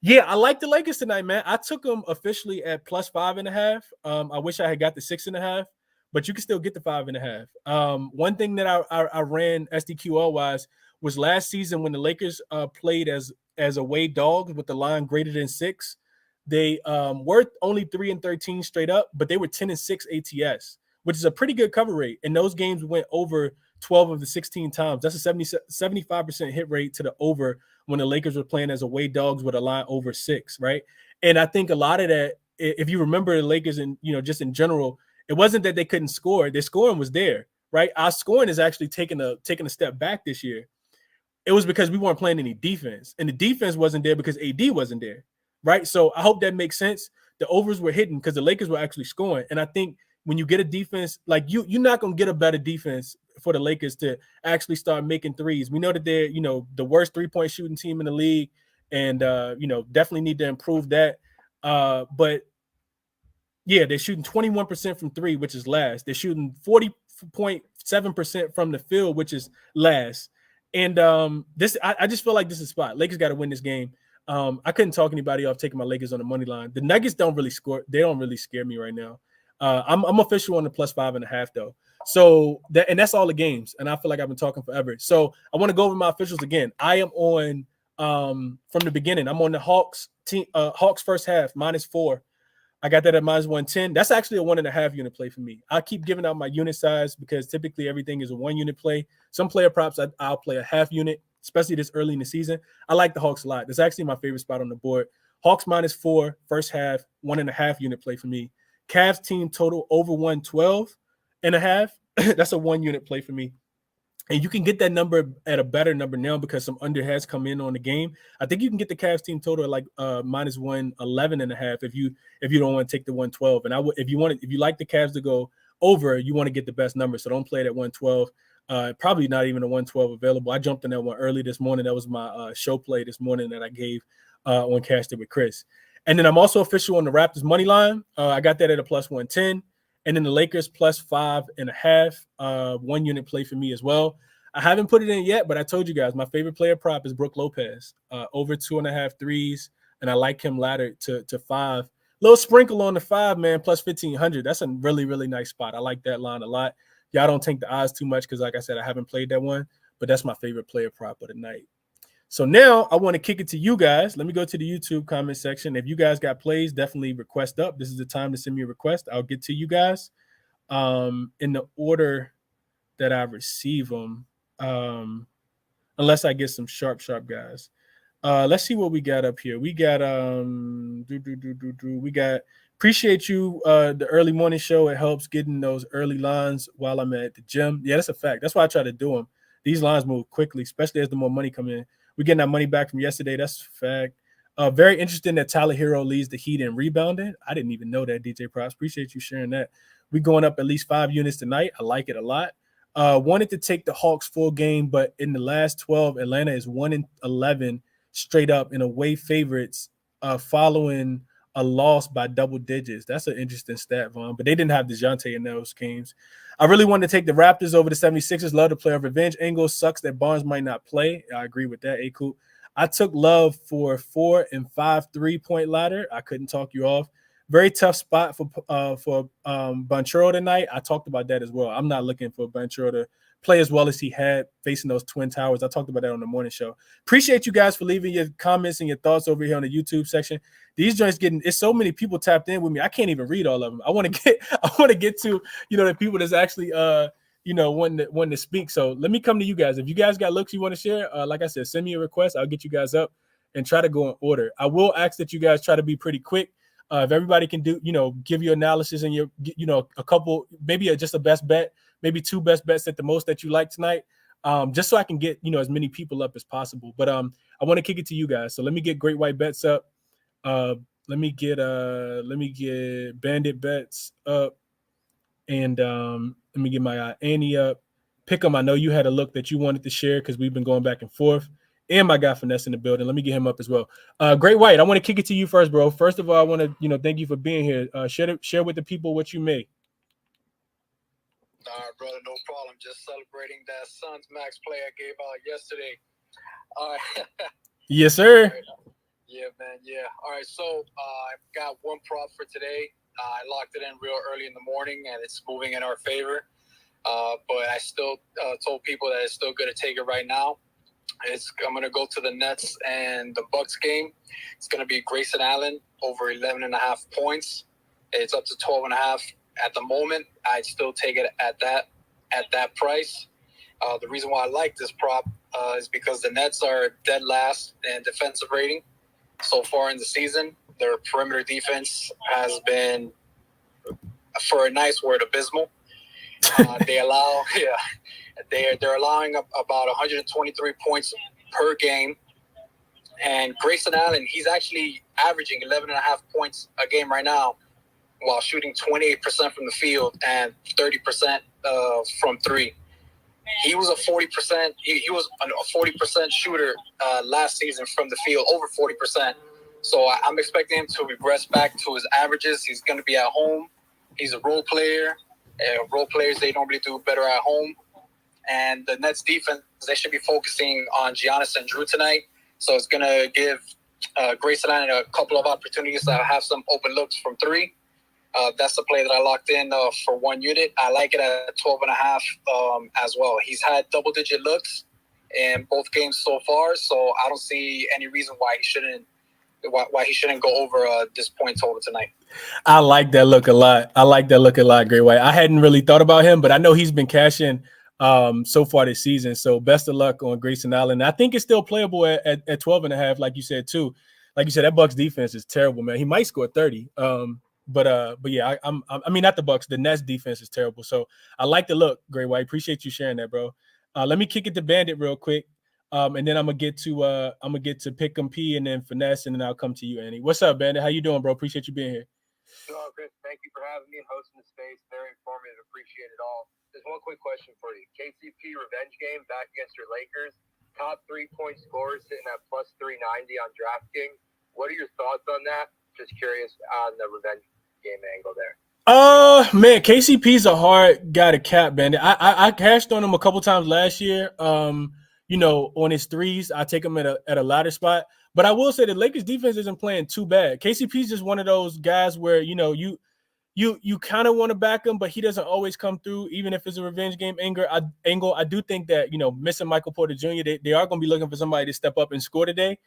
yeah, I like the Lakers tonight, man. I took them officially at +5.5. I wish I had got the 6.5, but you can still get the 5.5. One thing that I ran SDQL wise was last season when the Lakers played as away dogs with the line greater than 6. They were only 3-13 straight up, but they were 10-6 ATS, which is a pretty good cover rate. And those games went over 12 of the 16 times. That's a 75% hit rate to the over when the Lakers were playing as away dogs with a line over 6, right? And I think a lot of that, if you remember the Lakers and, just in general, it wasn't that they couldn't score. Their scoring was there, right? Our scoring is actually taking a step back this year. It was because we weren't playing any defense, and the defense wasn't there because AD wasn't there, right? So I hope that makes sense. The overs were hidden because the Lakers were actually scoring. And I think when you get a defense, like you're not going to get a better defense for the Lakers to actually start making threes. We know that they're, the worst 3-point shooting team in the league, and, definitely need to improve that. But yeah, they're shooting 21% from 3, which is last. They're shooting 40.7% from the field, which is last. And I just feel like this is a spot. Lakers got to win this game. I couldn't talk anybody off taking my Lakers on the money line. The Nuggets don't really score. They don't really scare me right now. I'm official on the +5.5 though. So that's all the games. And I feel like I've been talking forever. So I want to go over my officials again. I am on from the beginning. I'm on the Hawks team. Hawks first half -4. I got that at -110. That's actually a 1.5 unit play for me. I keep giving out my unit size because typically everything is a 1 unit play. Some player props I'll play a half unit, especially this early in the season. I like the Hawks a lot. That's actually my favorite spot on the board. Hawks -4 first half, 1.5 unit play for me. Cavs team total over 112.5. That's a 1 unit play for me. And you can get that number at a better number now because some under has come in on the game. I think you can get the Cavs team total at like -111.5 if you don't want to take the 112. And if you like the Cavs to go over, you want to get the best number. So don't play it at 112. Probably not even a 112 available. I jumped in that one early this morning. That was my show play this morning that I gave on Cashed It with Chris. And then I'm also official on the Raptors money line. I got that at a +110. And then the Lakers plus 5.5, 1 unit play for me as well. I haven't put it in yet, but I told you guys my favorite player prop is Brook Lopez, over 2.5 threes, and I like him laddered to 5. Little sprinkle on the 5, man, plus 1,500. That's a really, really nice spot. I like that line a lot. Y'all don't take the odds too much because, like I said, I haven't played that one, but that's my favorite player prop of the night. So now I want to kick it to you guys. Let me go to the YouTube comment section. If you guys got plays, definitely request up. This is the time to send me a request. I'll get to you guys in the order that I receive them, unless I get some sharp guys. Let's see what we got up here. We got we got appreciate you the early morning show. It helps getting those early lines while I'm at the gym. Yeah, that's a fact. That's why I try to do them. These lines move quickly, especially as the more money come in. We're getting that money back from yesterday. That's a fact. Very interesting that Tyler Hero leads the Heat in rebounding. I didn't even know that, DJ Props. Appreciate you sharing that. We're going up at least 5 units tonight. I like it a lot. Wanted to take the Hawks full game, but in the last 12, Atlanta is 1-11 straight up in away favorites, following a loss by double digits. That's an interesting stat, Vaughn, but they didn't have DeJounte in those games. I really wanted to take the Raptors over the 76ers. Love to play a revenge angle. Sucks that Barnes might not play. I agree with that, Aku. I took Love for 4 and 5 3-point ladder. I couldn't talk you off. Very tough spot for Banchero tonight. I talked about that as well. I'm not looking for Banchero to play as well as he had facing those Twin Towers. I talked about that on the morning show. Appreciate you guys for leaving your comments and your thoughts over here on the YouTube section. These joints it's so many people tapped in with me. I can't even read all of them. I want to get to, the people that's actually wanting to speak. So let me come to you guys. If you guys got looks you want to share, like I said, send me a request. I'll get you guys up and try to go in order. I will ask that you guys try to be pretty quick. If everybody can do, give your analysis and your, a couple, maybe just a best bet, maybe 2 best bets at the most that you like tonight, just so I can get, as many people up as possible. But I want to kick it to you guys. So let me get Great White Bets up. Let me get Bandit Bets up, and let me get my Annie up. Pick them. I know you had a look that you wanted to share because we've been going back and forth. And my guy Finesse in the building. Let me get him up as well. Great White, I want to kick it to you first, bro. First of all, I want to, thank you for being here. Share with the people what you made. All right, brother, no problem. Just celebrating that Suns Max play I gave out yesterday. All right. Yes, sir. Right. Yeah, man. Yeah. All right. So I've got one prop for today. I locked it in real early in the morning, and it's moving in our favor. But I still told people that it's still good to take it right now. I'm going to go to the Nets and the Bucks game. It's going to be Grayson Allen over 11.5 points. It's up to 12.5 at the moment. I'd still take it at that price. The reason why I like this prop is because the Nets are dead last in defensive rating so far in the season. Their perimeter defense has been, for a nice word, abysmal. They're allowing about 123 points per game. And Grayson Allen, he's actually averaging 11.5 points a game right now while shooting 28% from the field and 30% from 3. He was a 40%. He was a 40% shooter last season from the field, over 40%. So I'm expecting him to regress back to his averages. He's going to be at home. He's a role player. Role players, they normally do better at home. And the Nets defense, they should be focusing on Giannis and Drew tonight. So it's going to give Grayson Allen a couple of opportunities to have some open looks from 3. That's the play that I locked in for 1 unit. I like it at 12.5 as well. He's had double-digit looks in both games so far, so I don't see any reason why he shouldn't go over this point total tonight. I like that look a lot. Great White. I hadn't really thought about him, but I know he's been cashing so far this season. So best of luck on Grayson Allen. I think it's still playable at 12.5, like you said too. Like you said, that Bucks defense is terrible, man. He might score 30. But yeah, I mean not the Bucks. The Nets defense is terrible. So I like the look, Great White. Appreciate you sharing that, bro. Let me kick it to Bandit real quick. And then I'm gonna get to Pick'em P and then Finesse, and then I'll come to you, Annie. What's up, Bandit? How you doing, bro? Appreciate you being here. Oh, Chris, thank you for having me and hosting the space. Very informative. Appreciate it all. Just one quick question for you. KCP revenge game back against your Lakers. Top 3-point scorers sitting at plus 390 on DraftKings. What are your thoughts on that? Just curious on the revenge game angle there. Man, KCP's a hard guy to cap, man. I cashed on him a couple times last year. On his threes, I take him at a ladder spot. But I will say the Lakers defense isn't playing too bad. KCP's just one of those guys where you kind of want to back him, but he doesn't always come through, even if it's a revenge game angle. I do think that missing Michael Porter Jr., they are going to be looking for somebody to step up and score today.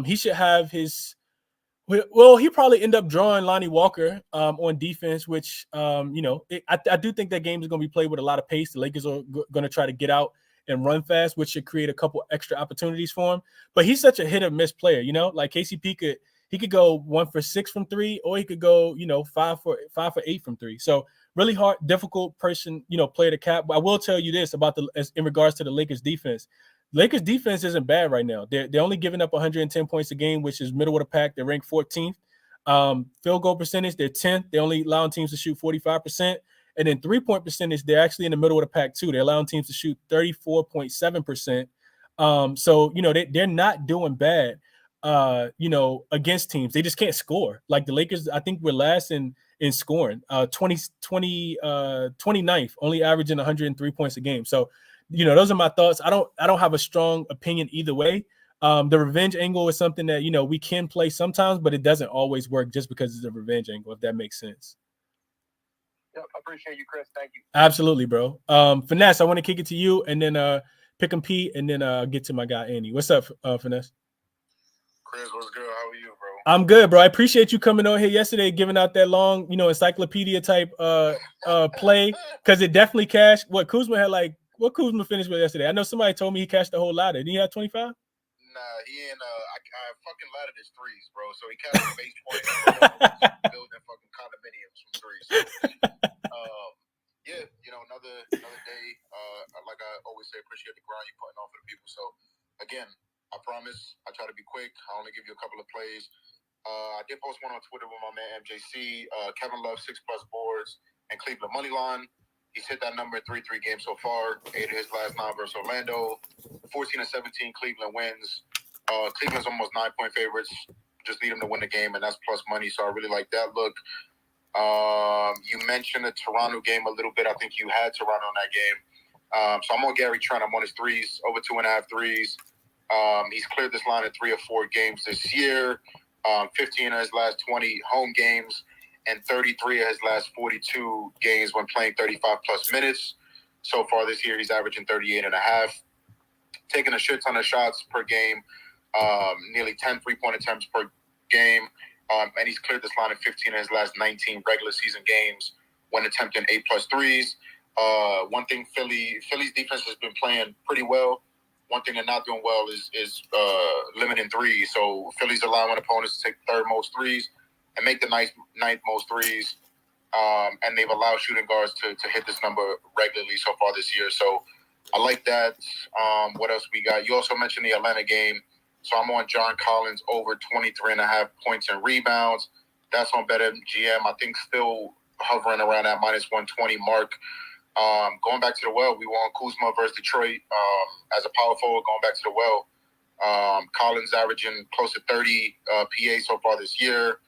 He should have his. Well, he probably end up drawing Lonnie Walker on defense, which I do think that game is going to be played with a lot of pace. The Lakers are going to try to get out and run fast, which should create a couple extra opportunities for him. But he's such a hit or miss player, like KCP could go 1 for 6 from 3, or he could go 5 for 8 from 3. So really hard, difficult player to cap. But I will tell you this about in regards to the Lakers defense. Lakers defense isn't bad right now. They're only giving up 110 points a game, which is middle of the pack. They're ranked 14th. Field goal percentage, they're 10th. They're only allowing teams to shoot 45%. And then 3-point percentage, they're actually in the middle of the pack too. They're allowing teams to shoot 34.7%. So they're not doing bad. Against teams. They just can't score. Like the Lakers, I think we're last in scoring. 29th, only averaging 103 points a game. So those are my thoughts. I don't have a strong opinion either way. The revenge angle is something that we can play sometimes, but it doesn't always work just because it's a revenge angle, if that makes sense. Yep, I appreciate you, Chris. Thank you. Absolutely, bro. Finesse, I want to kick it to you, and then pick and P, and then get to my guy Andy. What's up, Finesse? Chris, what's good? How are you, bro? I'm good, bro. I appreciate you coming on here yesterday, giving out that long, encyclopedia type play, because it definitely cashed. What Kuzma finished with yesterday? I know somebody told me he cashed the whole ladder. Did he have 25? Nah, he ain't. I fucking laddered his threes, bro. So he cashed the base point, building fucking condominiums from threes. Yeah, another day. Like I always say, appreciate the grind you're putting on for the people. So again, I promise I try to be quick. I only give you a couple of plays. I did post one on Twitter with my man MJC. Kevin Love 6+ boards and Cleveland money line. He's hit that number in 3-3 games so far. 8 of his last 9 versus Orlando. 14-17 Cleveland wins. Cleveland's almost 9-point favorites. Just need them to win the game, and that's plus money. So I really like that look. You mentioned the Toronto game a little bit. I think you had Toronto in that game. So I'm on Gary Trent. I'm on his threes, over 2.5 threes. He's cleared this line in 3 or 4 games this year. 15 of his last 20 home games, and 33 of his last 42 games when playing 35+ minutes. So far this year, he's averaging 38.5, taking a shit ton of shots per game, nearly 10 3-point attempts per game. And he's cleared this line in 15 of his last 19 regular season games when attempting 8+ threes. One thing Philly's defense has been playing pretty well. One thing they're not doing well is limiting threes. So Philly's allowing opponents to take third most threes and make the ninth most threes. And they've allowed shooting guards to hit this number regularly so far this year. So I like that. What else we got? You also mentioned the Atlanta game. So I'm on John Collins over 23.5 points and rebounds. That's on BetMGM. I think still hovering around that -120 mark. Going back to the well, we won Kuzma versus Detroit as a power forward. Going back to the well, Collins averaging close to 30 PA so far this year.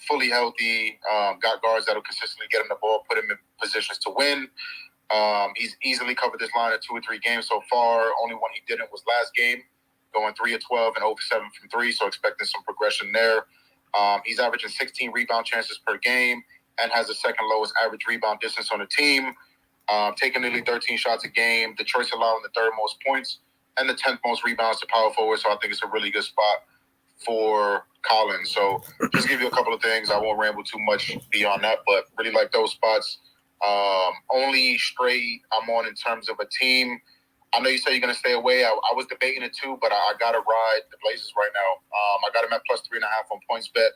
Fully healthy. Got guards that'll consistently get him the ball, put him in positions to win. He's easily covered this line in 2 or 3 games so far. Only one he didn't was last game, going 3 of 12 and 0 for 7 from 3. So expecting some progression there. He's averaging 16 rebound chances per game and has the second lowest average rebound distance on the team. Taking nearly 13 shots a game. Detroit's allowing the 3rd most points and the 10th most rebounds to power forward. So I think it's a really good spot for Collins. So just give you a couple of things. I won't ramble too much beyond that, but really like those spots. Only straight I'm on in terms of a team. I know you said you're going to stay away. I was debating it too, but I got to ride the Blazers right now. I got them at +3.5 on PointsBet.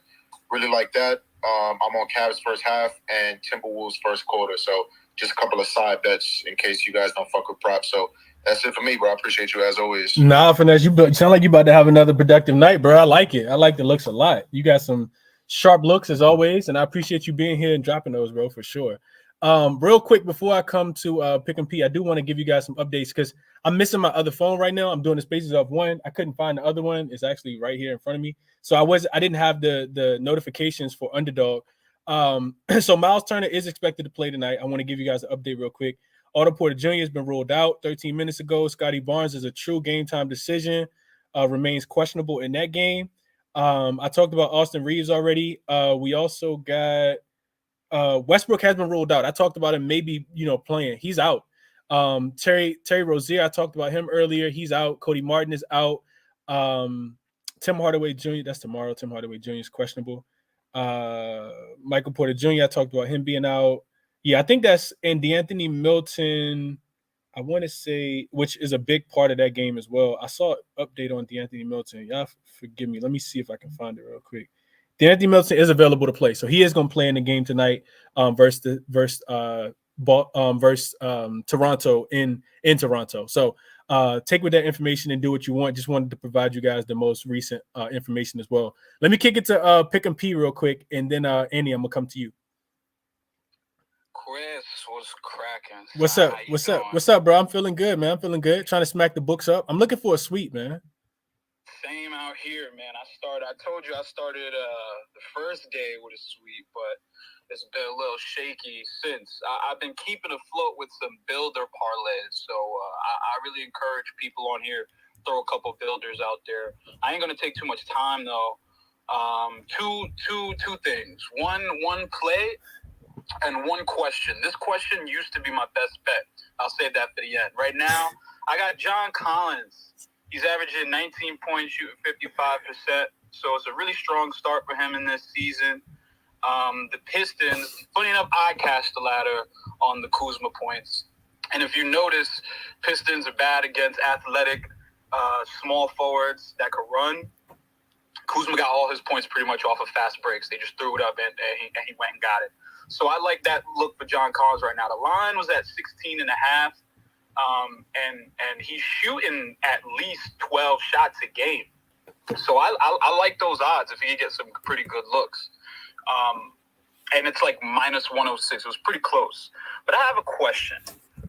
Really like that. I'm on Cavs first half and Timberwolves first quarter. So just a couple of side bets in case you guys don't fuck with props. So that's it for me, bro. I appreciate you as always. Nah, Finesse, you sound like you about to have another productive night, bro. I like it. I like the looks a lot. You got some sharp looks as always, and I appreciate you being here and dropping those, bro, for sure. Real quick before I come to Pick and P, I do want to give you guys some updates because I'm missing my other phone right now. I'm doing the spaces of one. I couldn't find the other one. It's actually right here in front of me. So I didn't have the notifications for Underdog. So Miles Turner is expected to play tonight. I want to give you guys an update real quick. Otto Porter Jr. has been ruled out 13 minutes ago. Scotty Barnes is a true game time decision. Remains questionable in that game. I talked about Austin Reeves already. We also got Westbrook has been ruled out. I talked about him maybe, playing. He's out. Terry Rozier, I talked about him earlier. He's out. Cody Martin is out. Tim Hardaway Jr., that's tomorrow. Tim Hardaway Jr. is questionable. Michael Porter Jr., I talked about him being out. Yeah, I think that's – and DeAnthony Milton, I want to say, which is a big part of that game as well. I saw an update on DeAnthony Milton. Y'all forgive me. Let me see if I can find it real quick. DeAnthony Milton is available to play, so he is going to play in the game tonight versus Toronto in Toronto. So take with that information and do what you want. Just wanted to provide you guys the most recent information as well. Let me kick it to Pick and P real quick, and then Andy, I'm gonna come to you. Chris, what's cracking? What's up? What's up, bro? I'm feeling good, man. I'm feeling good. Trying to smack the books up. I'm looking for a sweep, man. Same out here, man. I told you I started the first day with a sweep, but it's been a little shaky since. I've been keeping afloat with some builder parlays, so I really encourage people on here, throw a couple builders out there. I ain't gonna take too much time though. Two things. One play and one question. This question used to be my best bet. I'll save that for the end. Right now, I got John Collins. He's averaging 19 points, shooting 55%. So it's a really strong start for him in this season. The Pistons, funny enough, I cast the ladder on the Kuzma points. And if you notice, Pistons are bad against athletic small forwards that could run. Kuzma got all his points pretty much off of fast breaks. They just threw it up and he went and got it. So I like that look for John Collins right now. The line was at 16.5. And he's shooting at least 12 shots a game. So I like those odds if he can get some pretty good looks. And it's like minus 106. It was pretty close. But I have a question.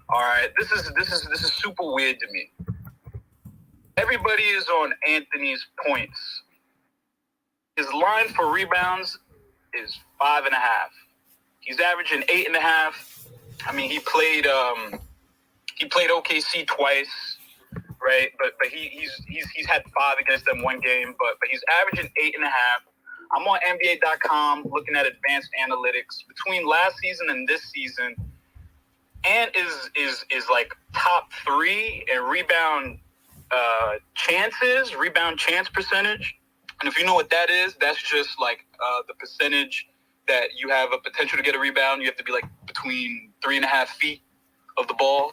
All right, this is super weird to me. Everybody is on Anthony's points. His line for rebounds is 5.5. He's averaging 8.5. I mean, he played OKC twice, right? But he's had 5 against them one game, but he's averaging 8.5. I'm on NBA.com looking at advanced analytics between last season and this season. Ant is like top 3 in rebound chance percentage. And if you know what that is, that's just like the percentage that you have a potential to get a rebound. You have to be like between 3.5 feet of the ball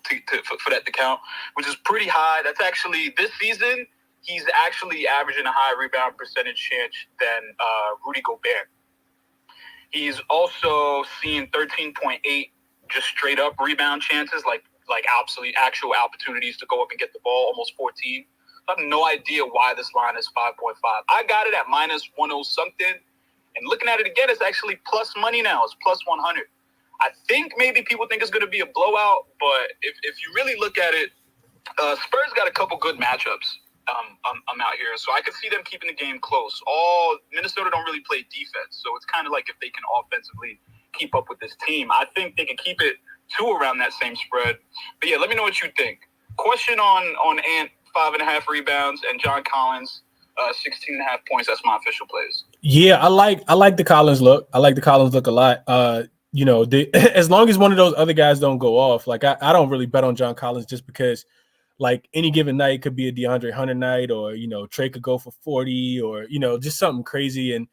for that to count, which is pretty high. That's actually, this season, he's actually averaging a higher rebound percentage chance than Rudy Gobert. He's also seeing 13.8 just straight up rebound chances, like actual opportunities to go up and get the ball, almost 14. I have no idea why this line is 5.5. I got it at minus 10 something, and looking at it again, it's actually plus money now. It's plus 100. I think maybe people think it's going to be a blowout, but if you really look at it, Spurs got a couple good matchups. I'm out here, so I could see them keeping the game close. Minnesota don't really play defense, so it's kind of like if they can offensively keep up with this team, I think they can keep it to around that same spread. But yeah, let me know what you think. Question on Ant, 5.5 rebounds, and John Collins, 16.5 points. That's my official plays. Yeah, I like the Collins look. I like the Collins look a lot. As long as one of those other guys don't go off, like I don't really bet on John Collins just because, like, any given night could be a DeAndre Hunter night, or Trey could go for 40, or just something crazy. And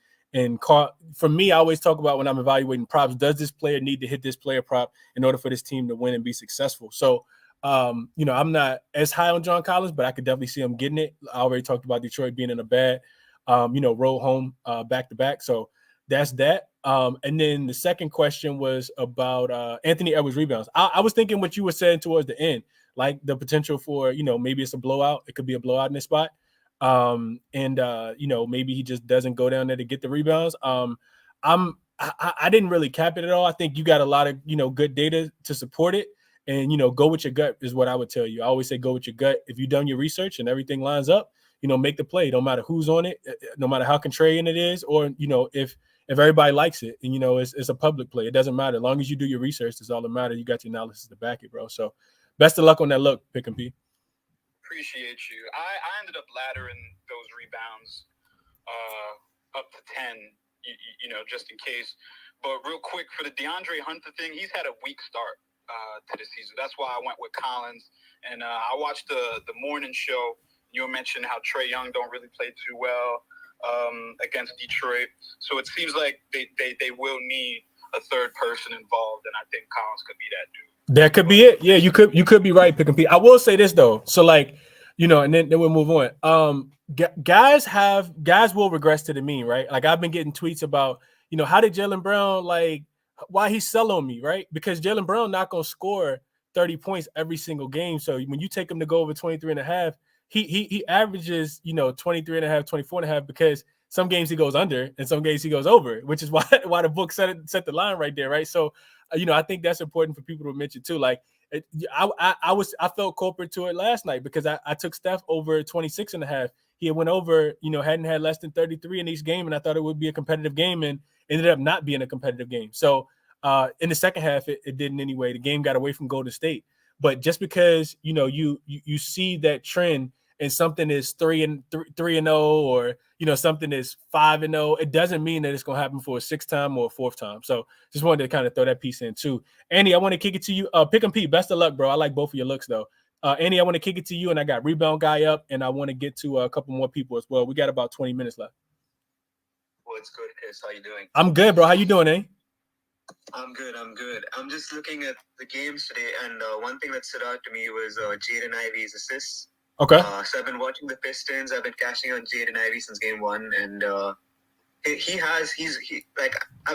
for me, I always talk about when I'm evaluating props: does this player need to hit this player prop in order for this team to win and be successful? So, I'm not as high on John Collins, but I could definitely see him getting it. I already talked about Detroit being in a bad, road home back to back. So that's that. And then the second question was about Anthony Edwards rebounds. I was thinking what you were saying towards the end, like the potential for, maybe it's a blowout. It could be a blowout in this spot. Maybe he just doesn't go down there to get the rebounds. I didn't really cap it at all. I think you got a lot of, good data to support it. And, go with your gut is what I would tell you. I always say go with your gut. If you've done your research and everything lines up, make the play. No matter who's on it, no matter how contrarian it is, or, if if everybody likes it, and it's a public play, it doesn't matter. As long as you do your research, that's all that matters. You got your analysis to back it, bro. So best of luck on that look, Pick and P. Appreciate you. I ended up laddering those rebounds up to 10, just in case. But real quick, for the DeAndre Hunter thing, he's had a weak start to the season. That's why I went with Collins. And I watched the morning show. You mentioned how Trae Young don't really play too well against Detroit. So it seems like they will need a third person involved, and I think Collins could be that dude. That could be it. Yeah, you could be right, Pick and P. I will say this though. So and then we'll move on. Guys will regress to the mean, right? Like I've been getting tweets about, how did Jaylen Brown, why he's sell on me, right? Because Jaylen Brown not gonna score 30 points every single game. So when you take him to go over 23.5, he averages, 23.5, 24.5, because some games he goes under and some games he goes over, which is why the book set the line right there, right? So, I think that's important for people to mention too. Like I felt culprit to it last night because I took Steph over 26.5. He went over, hadn't had less than 33 in each game, and I thought it would be a competitive game, and ended up not being a competitive game. So in the second half, it didn't anyway. The game got away from Golden State. But just because you see that trend and something is 3-0 or something is 5-0, it doesn't mean that it's gonna happen for a sixth time or a fourth time. So just wanted to kind of throw that piece in too. Andy, I want to kick it to you. Pick and Pete, best of luck, bro. I like both of your looks though. Andy, I want to kick it to you, and I got rebound guy up, and I want to get to a couple more people as well. We got about 20 minutes left. What's good, Chris? How you doing? I'm good, bro. How you doing, eh? I'm good. I'm just looking at the games today, and one thing that stood out to me was Jaden Ivey's assists. Okay. So I've been watching the Pistons. I've been cashing on Jaden Ivey since game one, and I've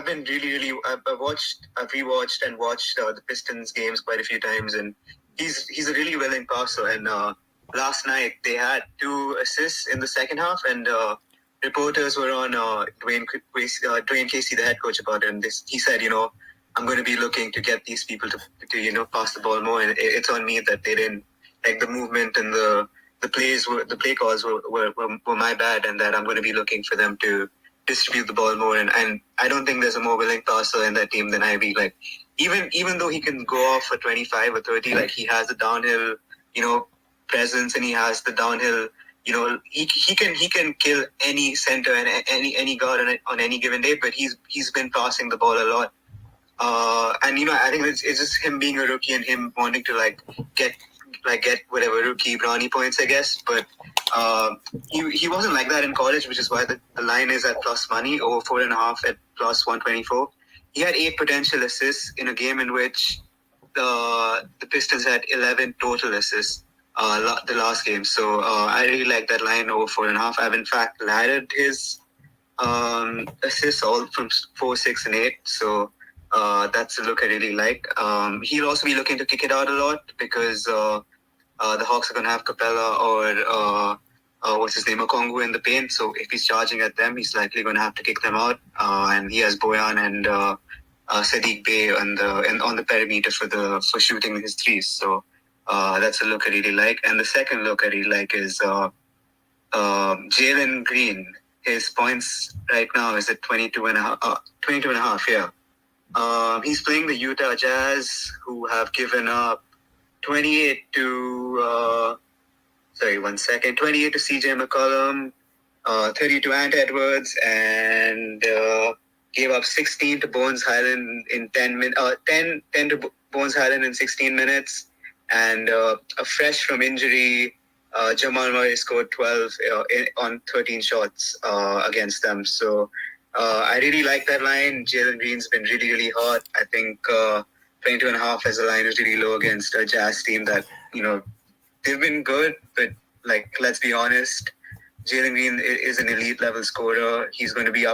been I've rewatched and watched the Pistons games quite a few times, and he's a really willing passer. And last night they had 2 assists in the second half, and reporters were on Dwayne Casey, the head coach, about it, and he said, I'm going to be looking to get these people to pass the ball more, and it's on me that they didn't, like, the movement and the play calls were my bad, and that I'm going to be looking for them to distribute the ball more. And I don't think there's a more willing passer in that team than Ivy. Like, even though he can go off for 25 or 30, like, he has the downhill, presence, and he has the downhill, he can kill any center and any guard on any given day. But he's been passing the ball a lot. And I think it's just him being a rookie and him wanting to get whatever rookie brownie points, I guess. But he wasn't like that in college, which is why the line is at plus money, over 4.5 at plus 124. He had 8 potential assists in a game in which the Pistons had 11 total assists the last game. So I really like that line over 4.5. I've in fact laddered his assists all from 4, 6, and 8. So that's a look I really like. He'll also be looking to kick it out a lot because the Hawks are going to have Capella or Okongwu in the paint. So if he's charging at them, he's likely going to have to kick them out. And he has Bojan and Sadiq Bey on the perimeter for shooting his threes. So that's a look I really like. And the second look I really like is Jalen Green. His points right now is at 22 and a half. Yeah. He's playing the Utah Jazz, who have given up 28 to CJ McCollum, 30 to Ant Edwards, and gave up 16 to Bones Highland in 10 to Bones Highland in 16 minutes. And a fresh from injury, Jamal Murray scored 12 on 13 shots against them. So I really like that line. Jalen Green's been really, really hot. I think 22.5 as a line is really low against a Jazz team that, they've been good, but let's be honest, Jalen Green is an elite level scorer. He's going to be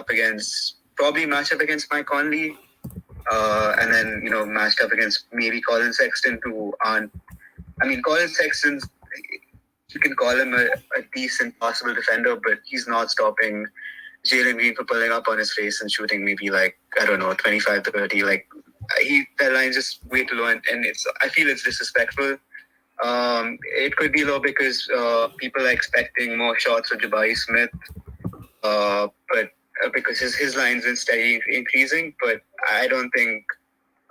probably matched up against Mike Conley, and then, matched up against maybe Colin Sexton, Colin Sexton, you can call him a decent possible defender, but he's not stopping Jalen Green for pulling up on his face and shooting maybe 25 to 30. That line's just way too low, and I feel it's disrespectful. It could be low because people are expecting more shots of Jabari Smith, but because his line's been steady increasing, but I don't think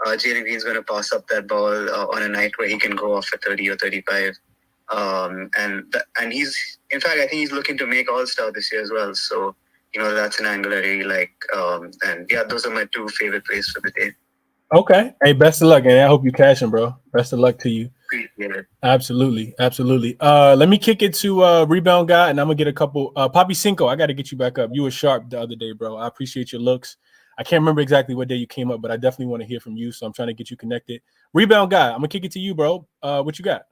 Jalen Green's going to pass up that ball on a night where he can go off for 30 or 35. And he's, in fact, I think he's looking to make All-Star this year as well. So, that's an angle I really like. And yeah, those are my two favorite plays for the day. Okay. Hey, best of luck, and I hope you cash them, bro. Best of luck to you. Appreciate it. Absolutely. Let me kick it to Rebound Guy, and I'm gonna get a couple. Poppy Cinco, I got to get you back up. You were sharp the other day, bro. I appreciate your looks. I can't remember exactly what day you came up, but I definitely want to hear from you. So I'm trying to get you connected. Rebound Guy, I'm gonna kick it to you, bro. What you got?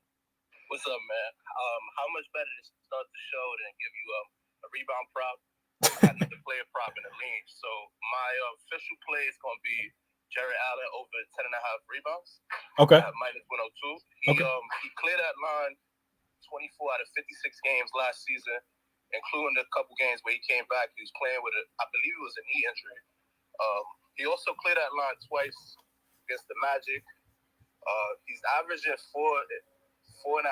What's up, man? How much better to start the show than give you a rebound prop? I got another player prop in the league. So my official play is gonna be Jared Allen over 10.5 rebounds. Okay. At minus 102. He cleared that line 24 out of 56 games last season, including the couple games where he came back. He was playing with I believe it was a knee injury. He also cleared that line twice against the Magic. He's averaging 4.5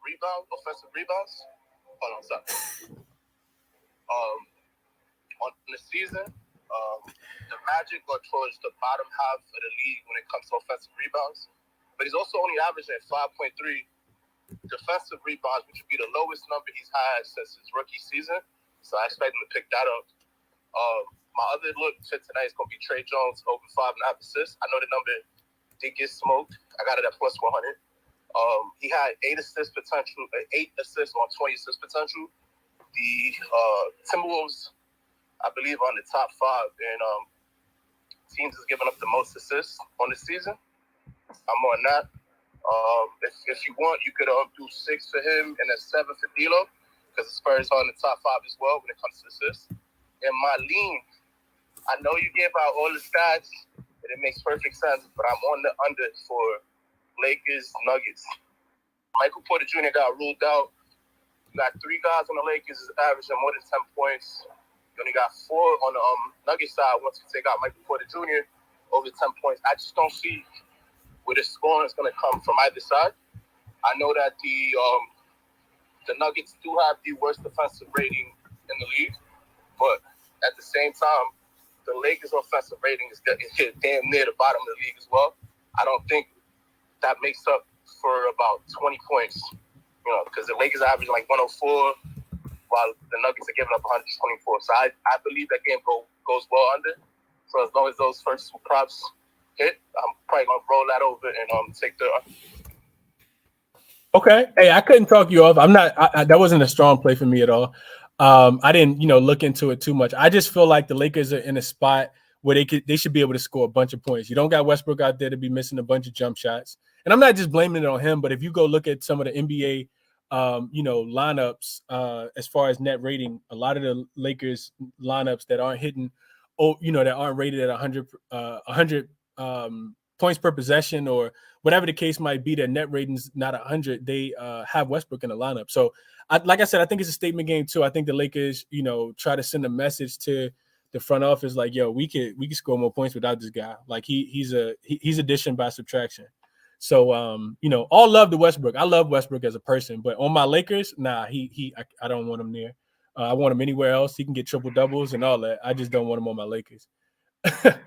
rebounds, offensive rebounds. Hold on, sorry. On the season, the Magic are towards the bottom half of the league when it comes to offensive rebounds. But he's also only averaging 5.3 defensive rebounds, which would be the lowest number he's had since his rookie season. So I expect him to pick that up. My other look for tonight is going to be Trey Jones over 5.5 assists. I know the number did get smoked. I got it at plus 100. He had 8 assists on 20 assist potential. The Timberwolves, I believe, are on the top 5 and teams is giving up the most assists on the season. I'm on that. If you want, you could do 6 for him and then 7 for D'Lo, because the Spurs are in the top 5 as well when it comes to assists. And my lean, I know you gave out all the stats, and it makes perfect sense, but I'm on the under for Lakers Nuggets. Michael Porter Jr. got ruled out. You got 3 guys on the Lakers averaging more than 10 points. You only got 4 on the Nuggets side once you take out Michael Porter Jr. over 10 points. I just don't see where the scoring is going to come from either side. I know that the Nuggets do have the worst defensive rating in the league, but at the same time, the Lakers' offensive rating is damn near the bottom of the league as well. I don't think that makes up for about 20 points, because the Lakers are averaging like 104, while the Nuggets are giving up 124. So I believe that game goes well under. So as long as those first 2 props hit, I'm probably going to roll that over and take the... Okay. Hey, I couldn't talk you off. I'm not. That wasn't a strong play for me at all. I didn't, look into it too much. I just feel like the Lakers are in a spot where they should be able to score a bunch of points. You don't got Westbrook out there to be missing a bunch of jump shots. And I'm not just blaming it on him, but if you go look at some of the NBA, lineups as far as net rating, a lot of the Lakers lineups that aren't hitting, that aren't rated at 100 points per possession or whatever the case might be, their net rating's not 100. They have Westbrook in the lineup. So, like I said, I think it's a statement game too. I think the Lakers, try to send a message to the front office like, yo, we can score more points without this guy. Like he's addition by subtraction. So, all love to Westbrook. I love Westbrook as a person, but on my Lakers, nah, I don't want him there. I want him anywhere else. He can get triple doubles and all that. I just don't want him on my Lakers. I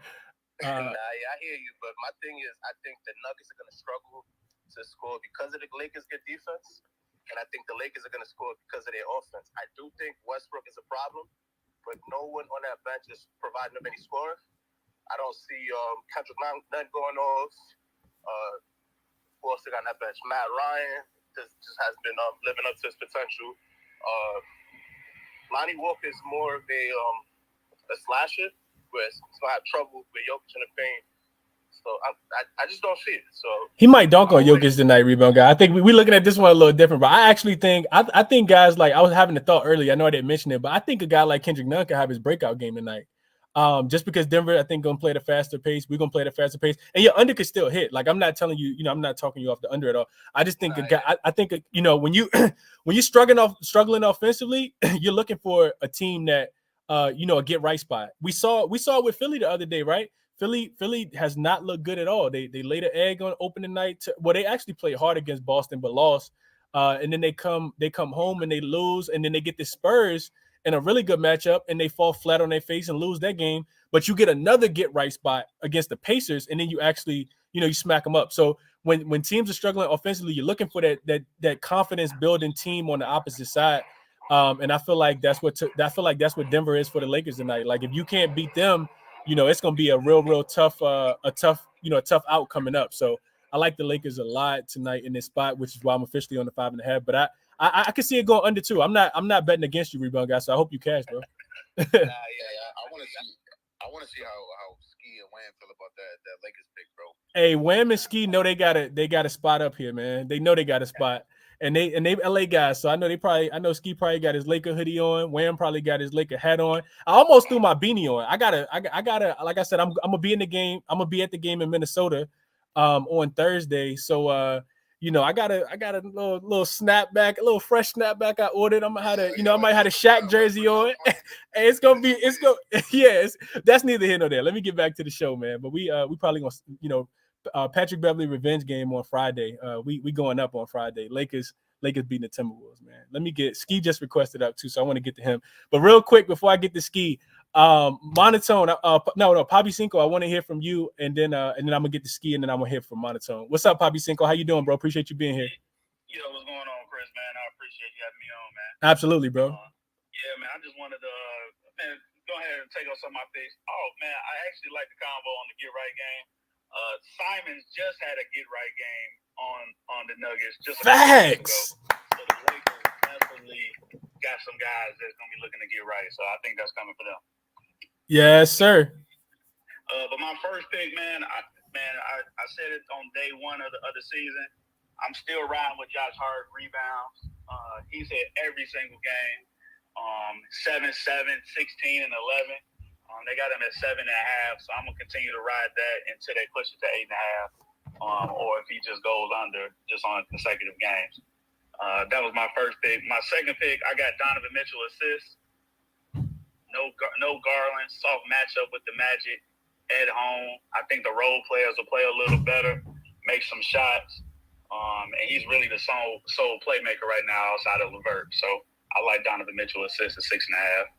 hear you, but my thing is, I think the Nuggets are going to struggle to score because of the Lakers' good defense, and I think the Lakers are going to score because of their offense. I do think Westbrook is a problem, but no one on that bench is providing them any score. I don't see Kendrick Nunn going off. Who else they got on that bench? Matt Ryan just has been living up to his potential. Lonnie Walker is more of a slasher, where he's going to have trouble with Jokic in the paint. So I just don't see it. So he might dunk on Jokic tonight, Rebound Guy. I think we're looking at this one a little different, but I actually think I think guys like, I was having a thought earlier. I know I didn't mention it, but I think a guy like Kendrick Nunn could have his breakout game tonight. Just because Denver, I think, going to play at a faster pace. We're going to play at a faster pace. And your under could still hit. Like, I'm not telling you, I'm not talking you off the under at all. I just think I think, when you're struggling offensively, you're looking for a team that, a get right spot. We saw it with Philly the other day, right? Philly has not looked good at all. They laid an egg on opening night. They actually played hard against Boston, but lost. And then they come home and they lose, and then they get the Spurs. in a really good matchup and they fall flat on their face and lose that game, but you get another get right spot against the Pacers and then you actually, you smack them up. So when teams are struggling offensively, you're looking for that confidence building team on the opposite side. And I feel like that's what Denver is for the Lakers tonight. Like if you can't beat them, it's going to be a real tough a tough out coming up. So I like the Lakers a lot tonight in this spot, which is why I'm officially on the 5.5. But I can see it going under 2. I'm not betting against you, rebound guy. So I hope you cash, bro. I want to see how Ski and Wham feel about that Lakers pick, bro. Hey, Wham and Ski know they got a spot up here, man. They know they got a spot. And they LA guys, so I know Ski probably got his Laker hoodie on. Wham probably got his Laker hat on. I almost threw my beanie on. I gotta like I said, I'm gonna be in the game. I'm gonna be at the game in Minnesota on Thursday. So I got a little snapback, a little fresh snapback I ordered. I might have a Shaq jersey on. Hey, that's neither here nor there. Let me get back to the show, man. But we probably gonna Patrick Beverly revenge game on Friday. We going up on Friday. Lakers beating the Timberwolves, man. Let me get Ski just requested up too, so I want to get to him. But real quick before I get to Ski, Monotone. Papi Cinco, I want to hear from you, and then I'm gonna get to Ski, and then I'm gonna hear from Monotone. What's up, Papi Cinco? How you doing, bro? Appreciate you being here. Yo, what's going on, Chris, man? I appreciate you having me on, man. Absolutely, bro. Yeah, man. I just wanted to go ahead and take off some of my picks. Oh man, I actually like the combo on the get right game. Simons just had a get right game on the Nuggets just a couple days ago. So the Lakers definitely got some guys that's gonna be looking to get right. So I think that's coming for them. Yes, sir. But my first pick, man, I said it on day one of the season. I'm still riding with Josh Hart rebounds. He's hit every single game. 7, 16, and 11. They got him at 7.5, so I'm gonna continue to ride that until they push it to 8.5, or if he just goes under just on consecutive games. That was my first pick. My second pick, I got Donovan Mitchell assists. No Garland, soft matchup with the Magic at home. I think the role players will play a little better, make some shots, and he's really the sole playmaker right now outside of LeVert. So I like Donovan Mitchell assists at 6.5.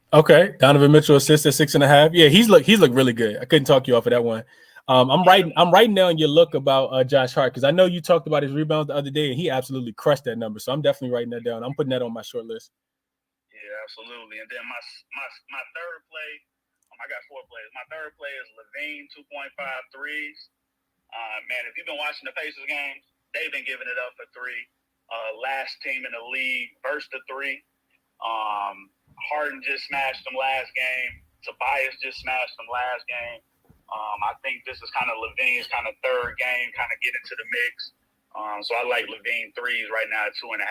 Okay, Donovan Mitchell assists at 6.5. Yeah, he's looked really good. I couldn't talk you off of that one. I'm writing down your look about Josh Hart because I know you talked about his rebounds the other day and he absolutely crushed that number. So I'm definitely writing that down. I'm putting that on my short list. Yeah, absolutely. And then my third play, I got 4 plays. My third play is Levine 2.5 threes. Man, if you've been watching the Pacers games, they've been giving it up for 3. Last team in the league versus the 3. Harden just smashed them last game. Tobias just smashed them last game. I think this is kind of Levine's kind of third game, kind of get into the mix. So I like Levine threes right now at 2.5,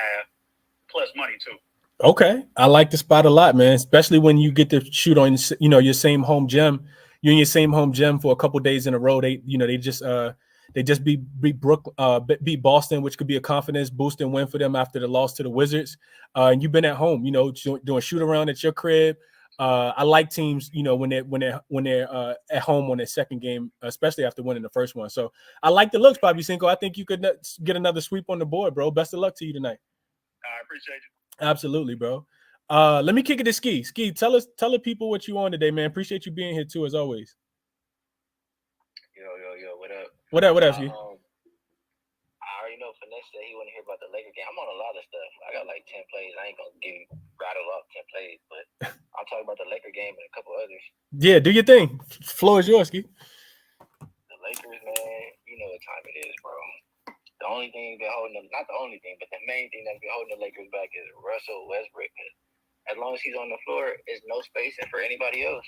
plus money too. Okay, I like the spot a lot, man. Especially when you get to shoot on your same home gym. You're in your same home gym for a couple days in a row. They just beat Boston, which could be a confidence boosting win for them after the loss to the Wizards. And you've been at home, doing shoot around at your crib. I like teams, when they're at home on their second game, especially after winning the first one. So I like the looks, Papi Cinco. I think you could get another sweep on the board, bro. Best of luck to you tonight. I appreciate you. Absolutely, bro. Let me kick it to Ski. Ski, tell the people what you on today, man. Appreciate you being here too, as always. Yo, what up? What up, Ski? I already know Finesse said he want to hear about the Laker game. I'm on a lot of stuff. I got like 10 plays. I ain't gonna rattle off 10 plays, but I'll talk about the Laker game and a couple others. Yeah, do your thing. Floor is yours, Ski. The Lakers, man, you know what time it is, bro. The only thing been holding them, not the only thing, but the main thing that's been holding the Lakers back is Russell Westbrook. As long as he's on the floor, there's no space for anybody else.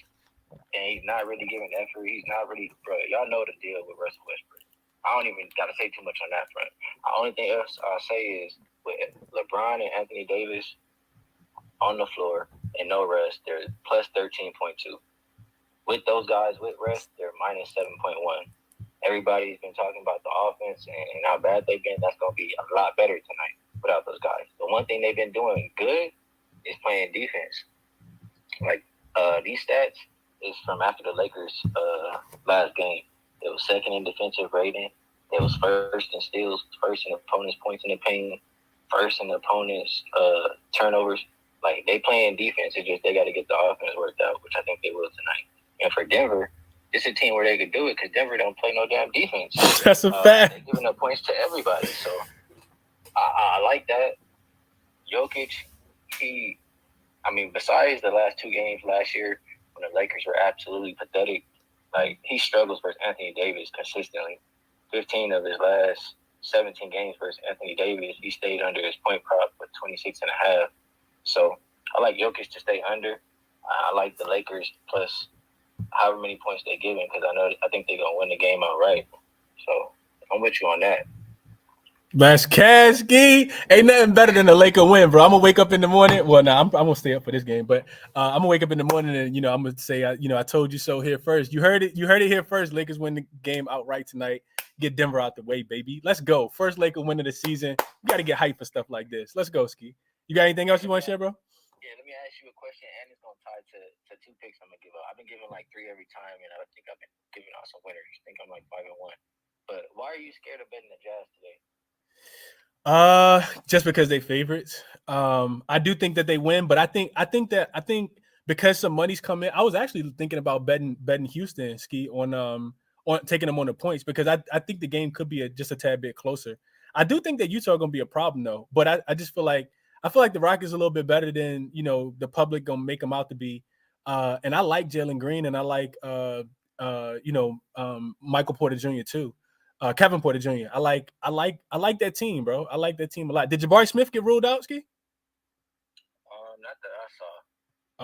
And he's not really giving effort. He's not really, bro. Y'all know the deal with Russell Westbrook. I don't even got to say too much on that front. The only thing else I'll say is with LeBron and Anthony Davis on the floor and no rest, they're plus 13.2. With those guys with rest, they're minus 7.1. Everybody's been talking about the offense and how bad they've been. That's going to be a lot better tonight without those guys. The one thing they've been doing good is playing defense. Like these stats is from after the Lakers last game. They was second in defensive rating. They was first in steals, first in opponents' points in the paint, first in opponents' turnovers. Like, they playing defense. It's just they got to get the offense worked out, which I think they will tonight. And for Denver, it's a team where they could do it because Denver don't play no damn defense. That's a fact. They're giving up points to everybody. So I like that. Jokic, besides the last 2 games last year when the Lakers were absolutely pathetic, like, he struggles versus Anthony Davis consistently. 15 of his last 17 games versus Anthony Davis, he stayed under his point prop with 26.5. So I like Jokic to stay under. I like the Lakers plus however many points they're giving because I think they're gonna win the game outright. So I'm with you on that. That's cash, Ski. Ain't nothing better than a Laker win, bro. I'm gonna wake up in the morning. Well, no, I'm gonna stay up for this game, but I'm gonna wake up in the morning and I'm gonna say, I told you so here first. You heard it here first. Lakers win the game outright tonight. Get Denver out the way, baby. Let's go. First Laker win of the season. You got to get hype for stuff like this. Let's go, Ski. You got anything else you want to share, bro? Yeah, let me ask you a question, and it's gonna tie to 2 picks I'm gonna give out. I've been giving like 3 every time, and I think I've been giving out some winners. I think I'm like 5-1. But why are you scared of betting the Jazz today? Just because they favorites. I do think that they win, but I think because some money's come in, I was actually thinking about betting Houston, Ski, on taking them on the points because I think the game could be just a tad bit closer. I do think that Utah are gonna be a problem though, but I just feel like the Rockets are a little bit better than the public gonna make them out to be. And I like Jalen Green and I like Michael Porter Jr. too. Kevin Porter Jr. I like that team, bro. I like that team a lot. Did Jabari Smith get ruled out, Ski? Not that I saw.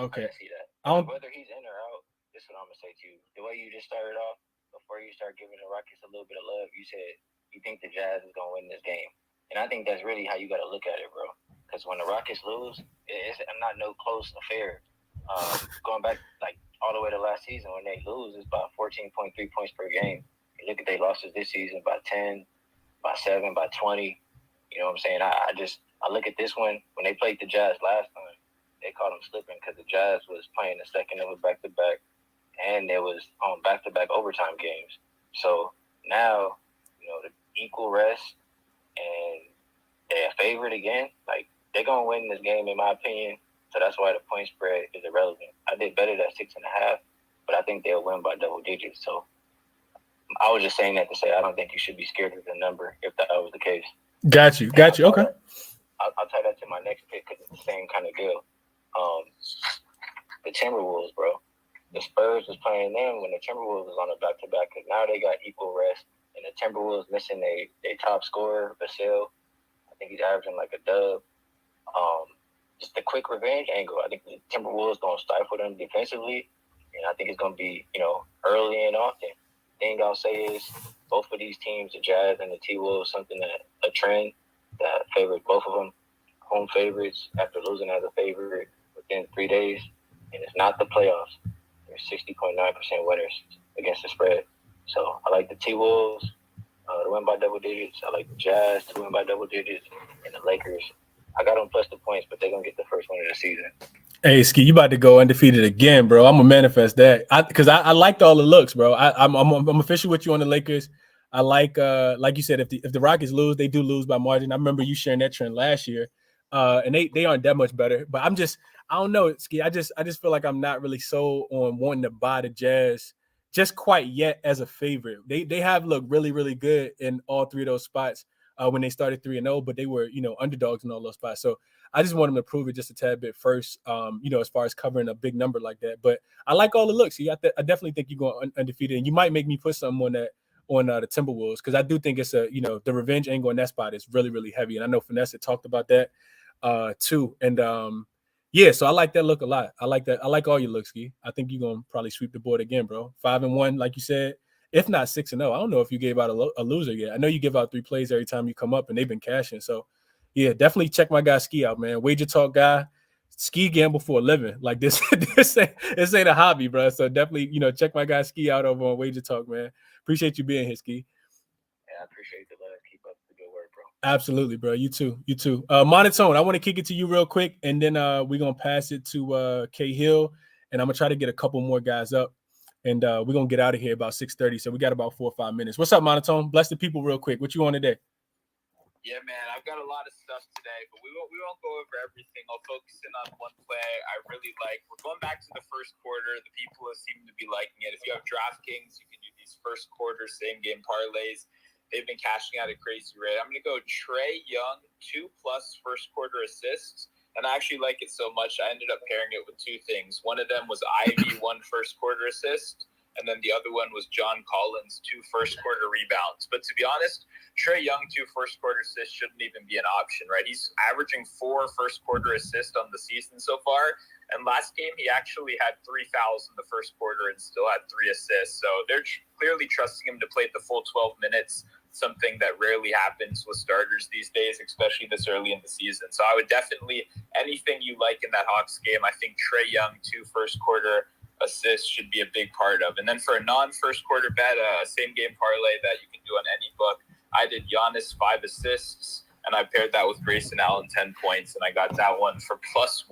Okay. I didn't see that. Whether he's in or out, this is what I'm gonna say to you. The way you just started off, before you start giving the Rockets a little bit of love, you said you think the Jazz is gonna win this game, and I think that's really how you got to look at it, bro. Because when the Rockets lose, it's not no close affair. Going back like all the way to last season, when they lose, it's about 14.3 points per game. You look at their losses this season by 10, by 7, by 20. You know what I'm saying? I look at this one. When they played the Jazz last time, they caught them slipping because the Jazz was playing the second of a back-to-back, and there was on back-to-back overtime games. So now, the equal rest, and they're favored again. Like, they're going to win this game, in my opinion. So that's why the point spread is irrelevant. I did better at 6.5, but I think they'll win by double digits. So I was just saying that to say I don't think you should be scared of the number if that was the case. Got you. Okay. I'll tie that to my next pick because it's the same kind of deal. The Timberwolves, bro. The Spurs was playing them when the Timberwolves was on a back-to-back because now they got equal rest. And the Timberwolves missing their top scorer, Vassell. I think he's averaging like a dub. Just the quick revenge angle. I think the Timberwolves going to stifle them defensively. And I think it's going to be, early and often. Thing I'll say is both of these teams, the Jazz and the T-Wolves, a trend that favored both of them home favorites after losing as a favorite within 3 days. And it's not the playoffs. They're 60.9% winners against the spread. So I like the T-Wolves to win by double digits. I like the Jazz to win by double digits. And the Lakers, I got them plus the points, but they're going to get the first win of the season. Hey, Ski, you about to go undefeated again, bro. I'm going to manifest that. Because I liked all the looks, bro. I'm official with you on the Lakers. I like you said, if the Rockets lose, they do lose by margin. I remember you sharing that trend last year. And they aren't that much better. But I don't know, Ski. I just feel like I'm not really sold on wanting to buy the Jazz just quite yet as a favorite. They have looked really, really good in all 3 of those spots when they started 3-0, but they were, underdogs in all those spots. So I just want them to prove it just a tad bit first, as far as covering a big number like that. But I like all the looks. I definitely think you're going undefeated, and you might make me put something on that on the Timberwolves because I do think it's the revenge angle in that spot is really, really heavy, and I know Finesse had talked about that too. And so I like that look a lot. I like that. I like all your looks, Ski. I think you're gonna probably sweep the board again, bro. 5-1, like you said. If not 6-0, I don't know if you gave out a loser yet. I know you give out 3 plays every time you come up, and they've been cashing. So, yeah, definitely check my guy Ski out, man. Wager Talk guy, Ski gamble for a living. Like this ain't a hobby, bro. So definitely, check my guy Ski out over on Wager Talk, man. Appreciate you being here, Ski. Yeah, I appreciate the love. Keep up the good work, bro. Absolutely, bro. You too. Monotone, I want to kick it to you real quick, and then we're gonna pass it to K Hill, and I'm gonna try to get a couple more guys up. And we're going to get out of here about 6:30. So we got about 4 or 5 minutes. What's up, Monotone? Bless the people real quick. What you on today? Yeah, man, I've got a lot of stuff today, but we won't go over everything. I'll focus in on one play I really like. We're going back to the first quarter. The people seem to be liking it. If you have DraftKings, you can do these first quarter same game parlays. They've been cashing out at crazy rate. I'm going to go Trae Young, 2+ first quarter assists. And I actually like it so much, I ended up pairing it with two things. One of them was Ivy, 1 first quarter assist. And then the other one was John Collins, 2 first quarter rebounds. But to be honest, Trae Young, 2 first quarter assists shouldn't even be an option, right? He's averaging 4 first quarter assists on the season so far. And last game, he actually had 3 fouls in the first quarter and still had 3 assists. So they're clearly trusting him to play the full 12 minutes, something that rarely happens with starters these days, especially this early in the season. So I would definitely, anything you like in that Hawks game, I think Trae Young, 2 first quarter assists should be a big part of. And then for a non-first quarter bet, a same game parlay that you can do on any book, I did Giannis 5 assists, and I paired that with Grayson Allen 10 points, and I got that one for +100.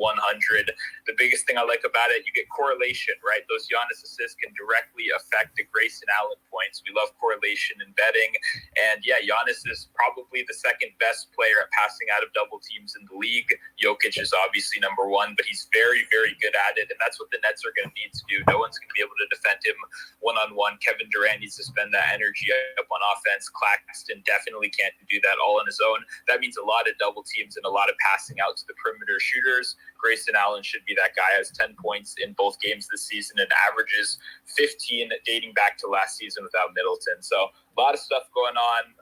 The biggest thing I like about it, you get correlation, right? Those Giannis assists can directly affect the Grayson Allen points. We love correlation in betting, and yeah, Giannis is probably the second best player at passing out of double teams in the league. Jokic is obviously number 1, but he's very, very good at it, and that's what the Nets are going to need to do. No one's going to be able to defend him one-on-one. Kevin Durant needs to spend that energy up on offense. Claxton definitely can't do that all on his own. That means a lot of double teams and a lot of passing out to the perimeter shooters. Grayson Allen should be that guy. Has 10 points in both games this season and averages 15 dating back to last season without Middleton. So a lot of stuff going on.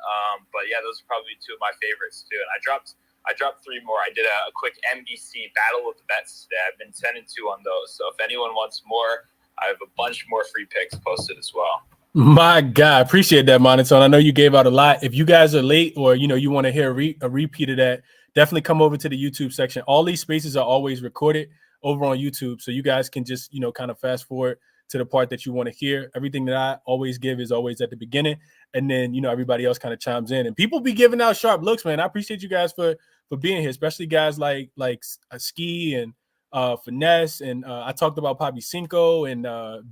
But yeah, those are probably 2 of my favorites too. And I dropped 3 more. I did a quick NBC Battle of the Bets today. I've been 10-2 on those. So if anyone wants more, I have a bunch more free picks posted as well. My God, appreciate that, Monotone. I know you gave out a lot. If you guys are late or, you want to hear a repeat of that, definitely come over to the YouTube section. All these spaces are always recorded over on YouTube, so you guys can just, kind of fast forward to the part that you want to hear. Everything that I always give is always at the beginning, and then, everybody else kind of chimes in. And people be giving out sharp looks, man. I appreciate you guys for being here, especially guys like Ski and Finesse, and I talked about Papi Cinco and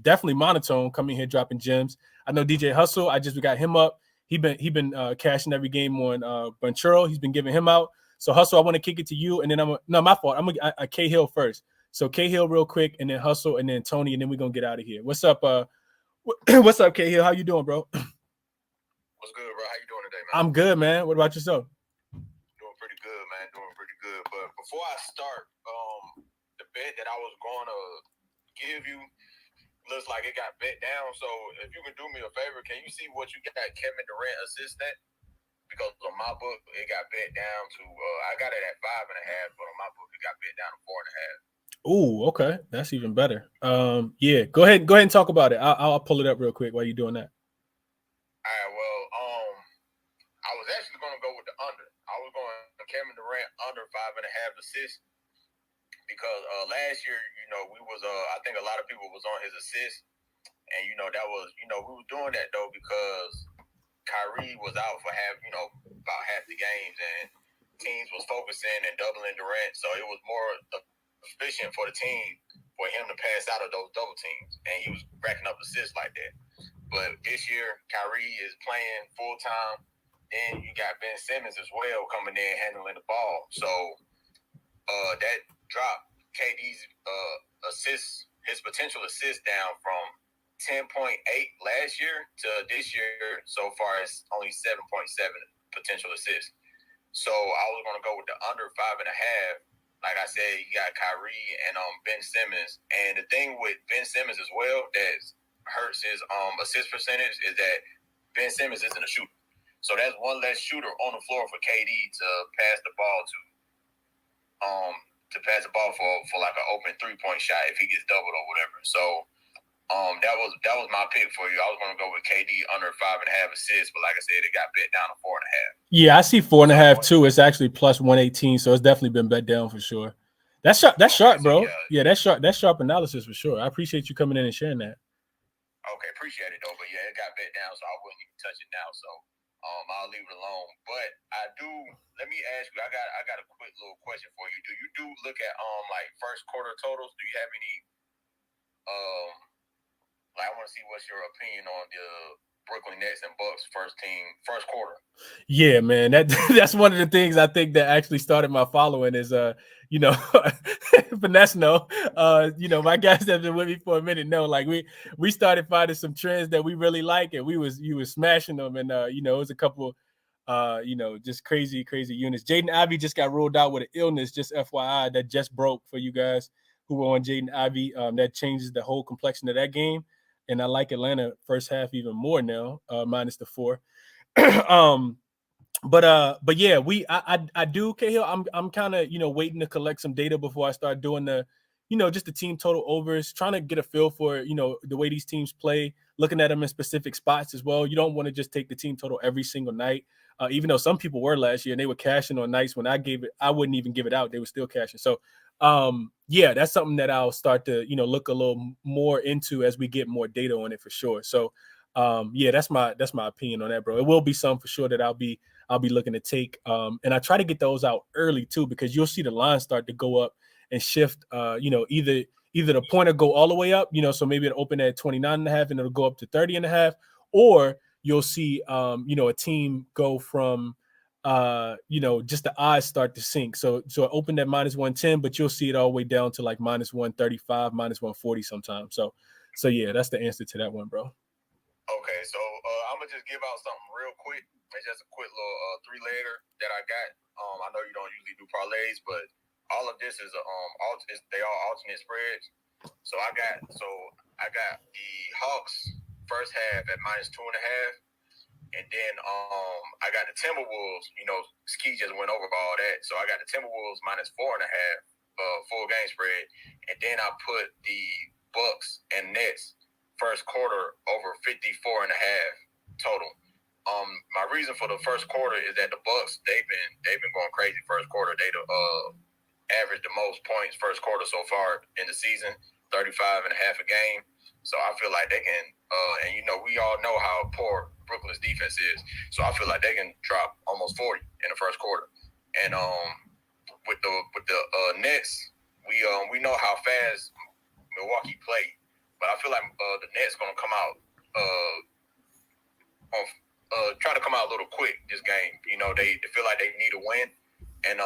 definitely Monotone coming here dropping gems. I know DJ Hustle. We got him up. He been cashing every game on Bunchero. He's been giving him out. So Hustle, I want to kick it to you, and then my fault. I'm gonna K Hill first. So K Hill real quick, and then Hustle, and then Tony, and then we're gonna get out of here. What's up? What's up, K Hill? How you doing, bro? What's good, bro? How you doing today, man? I'm good, man. What about yourself? Doing pretty good, man. Doing pretty good. But before I start, the bet that I was going to give you looks like it got bet down. So if you can do me a favor, can you see what you got Kevin Durant assist at? Because on my book, it got bet down to I got it at 5.5, but on my book, it got bet down to 4.5. Ooh, okay, that's even better. Yeah, go ahead and talk about it. I'll pull it up real quick while you're doing that. All right, well, I was actually going to go with the under. I was going Kevin Durant under 5.5 assists because last year, we was I think a lot of people was on his assists, and that was we were doing that though because Kyrie was out for about half the games, and teams was focusing and doubling Durant, so it was more efficient for the team for him to pass out of those double teams, and he was racking up assists like that. But this year, Kyrie is playing full time. Then you got Ben Simmons as well coming in handling the ball. So that dropped KD's assists, his potential assist down from 10.8 last year to this year so far it's only 7.7 potential assists. So I was going to go with the under 5.5. Like I said, you got Kyrie and Ben Simmons. And the thing with Ben Simmons as well that hurts his assist percentage is that Ben Simmons isn't a shooter. So that's one less shooter on the floor for KD to pass the ball for like an open 3-point shot if he gets doubled or whatever. So that was my pick for you. I was going to go with KD under 5.5 assists, but like I said, it got bet down to 4.5. Yeah, I see 4.5 too. It's actually plus 118, so it's definitely been bet down for sure. That's sharp, bro. Yeah, that's sharp analysis for sure. I appreciate you coming in and sharing that. Okay, appreciate it though. But yeah, it got bet down, so I wouldn't even touch it now. So I'll leave it alone. But let me ask you, I got a quick little question for you. Do you look at like first quarter totals? Do you have any I want to see what's your opinion on Brooklyn Nets and Bucks first quarter. Yeah, man, that's one of the things I think that actually started my following is Finessno. My guys that have been with me for a minute know, like we started finding some trends that we really like, and you was smashing them, and it was a couple just crazy units. Jaden Ivey just got ruled out with an illness, just FYI, that just broke for you guys who were on Jaden Ivey. That changes the whole complexion of that game, and I like Atlanta first half even more now, minus the 4. But yeah, I do, Cahill. I'm kind of waiting to collect some data before I start doing the just the team total overs, trying to get a feel for the way these teams play, looking at them in specific spots as well. You don't want to just take the team total every single night, even though some people were last year and they were cashing on nights when I wouldn't even give it out. They were still cashing. So yeah, that's something that I'll start to look a little more into as we get more data on it for sure. So yeah, that's my opinion on that, bro. It will be some for sure that I'll be looking to take. And I try to get those out early too, because you'll see the line start to go up and shift, either the pointer go all the way up, so maybe it'll open at 29.5 and it'll go up to 30.5, or you'll see, a team go from, just the odds start to sink. So it opened at minus 110, but you'll see it all the way down to like minus 135, minus 140 sometimes. So yeah, that's the answer to that one, bro. Okay, so I'm gonna just give out something real quick. It's just a quick little 3-letter that I got. I know you don't usually do parlays, but all of this is they all alternate spreads. So I got the Hawks first half at minus 2.5, and then I got the Timberwolves. Ski just went over all that, so I got the Timberwolves minus 4.5 full game spread, and then I put the Bucks and Nets first quarter over 54.5 total. My reason for the first quarter is that the Bucks they've been going crazy first quarter. They averaged the most points first quarter so far in the season, 35.5 a game. So I feel like they can, and we all know how poor Brooklyn's defense is. So I feel like they can drop almost 40 in the first quarter. And with the Nets, we know how fast Milwaukee played. But I feel like the Nets gonna come out try to come out a little quick this game. They feel like they need a win, and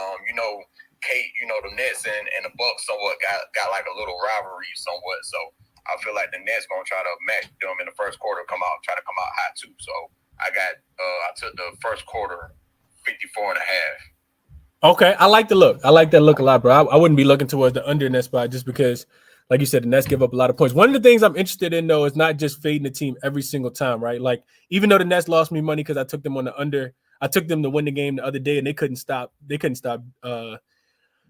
Kate, the Nets and the Bucks somewhat got like a little rivalry somewhat. So I feel like the Nets gonna try to match them in the first quarter, try to come out hot too. So I took the first quarter 54.5. Okay, I like the look. I like that look a lot, bro. I wouldn't be looking towards the under in that spot just because, like you said, the Nets give up a lot of points. One of the things I'm interested in, though, is not just fading the team every single time, right? Like, even though the Nets lost me money because I took them on the under, I took them to win the game the other day, and they couldn't stop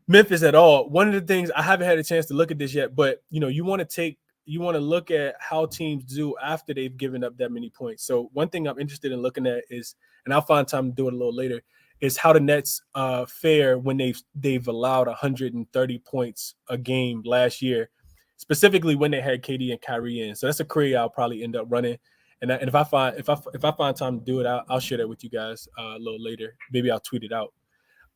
Memphis at all. One of the things, I haven't had a chance to look at this yet, but you want to look at how teams do after they've given up that many points. So one thing I'm interested in looking at is, and I'll find time to do it a little later, is how the Nets fare when they've allowed 130 points a game last year, specifically when they had KD and Kyrie in. So that's a query I'll probably end up running. And if I find time to do it, I'll share that with you guys a little later. Maybe I'll tweet it out.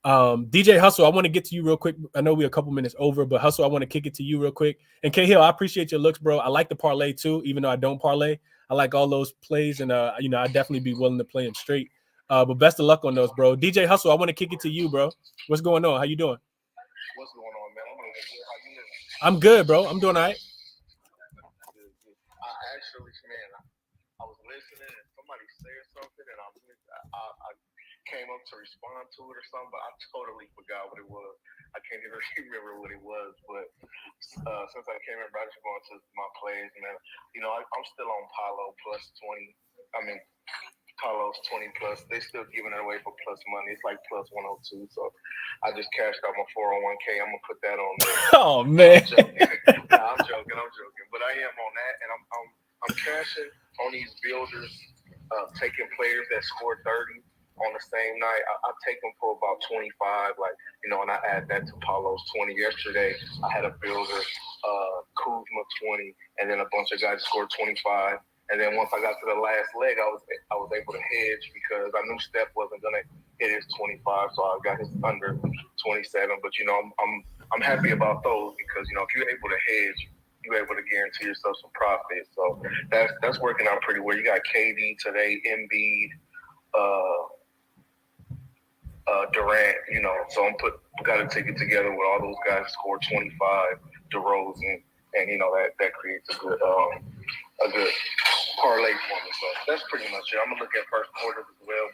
DJ Hustle, I want to get to you real quick. I know we're a couple minutes over, but Hustle, I want to kick it to you real quick. And K Hill, I appreciate your looks, bro. I like the parlay too, even though I don't parlay. I like all those plays, and I definitely be willing to play them straight. But best of luck on those, bro. DJ Hustle, I want to kick it to you, bro. What's going on? How you doing? What's going on, man? I'm good, bro. I'm doing all right. I was listening and somebody said something, and I came up to respond to it or something, but I totally forgot what it was. I can't even remember what it was, but since I can't remember, I just going to my plays, man. I'm still on Paulo plus 20. I mean, Paulo's 20 plus. They still giving it away for plus money. It's like plus 102. So I just cashed out my 401k. I'm gonna put that on there. Oh man. I'm joking. But I am on that, and I'm cashing on these builders, taking players that score 30 on the same night. I take them for about 25, and I add that to Paulo's 20. Yesterday, I had a builder, Kuzma 20, and then a bunch of guys scored 25. And then once I got to the last leg, I was able to hedge because I knew Steph wasn't gonna hit his 25, so I got his under 27. But I'm happy about those because if you're able to hedge, you're able to guarantee yourself some profit. So that's working out pretty well. You got KD today, Embiid, Durant, so got to take it together with all those guys who scored 25, DeRozan, and that creates a good parlay for me. So that's pretty much it. I'm gonna look at first quarter as well,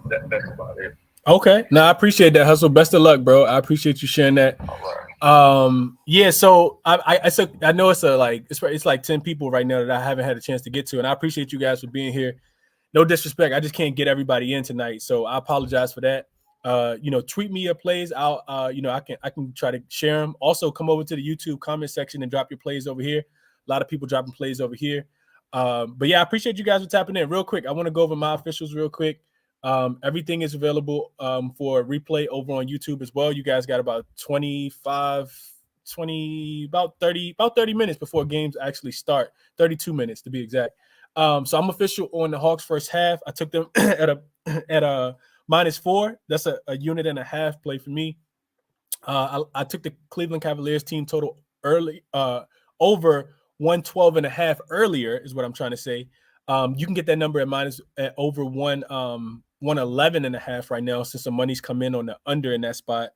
but that's about it. Okay, no, I appreciate that, Hustle. Best of luck, bro. I appreciate you sharing that. All right. Yeah, so I know it's like 10 people right now that I haven't had a chance to get to, and I appreciate you guys for being here. No disrespect, I just can't get everybody in tonight, so I apologize for that. Tweet me your plays. I'll I can try to share them. Also, come over to the YouTube comment section and drop your plays over here. A lot of people dropping plays over here. But yeah, I appreciate you guys for tapping in. Real quick, I want to go over my officials real quick. Everything is available for replay over on YouTube as well. You guys got about 30 minutes before games actually start. 32 minutes to be exact. So I'm official on the Hawks first half. I took them at a -4. That's a unit and a half play for me. I took the Cleveland Cavaliers team total early over 112.5 earlier is what I'm trying to say. You can get that number at over 111.5 right now since the money's come in on the under in that spot.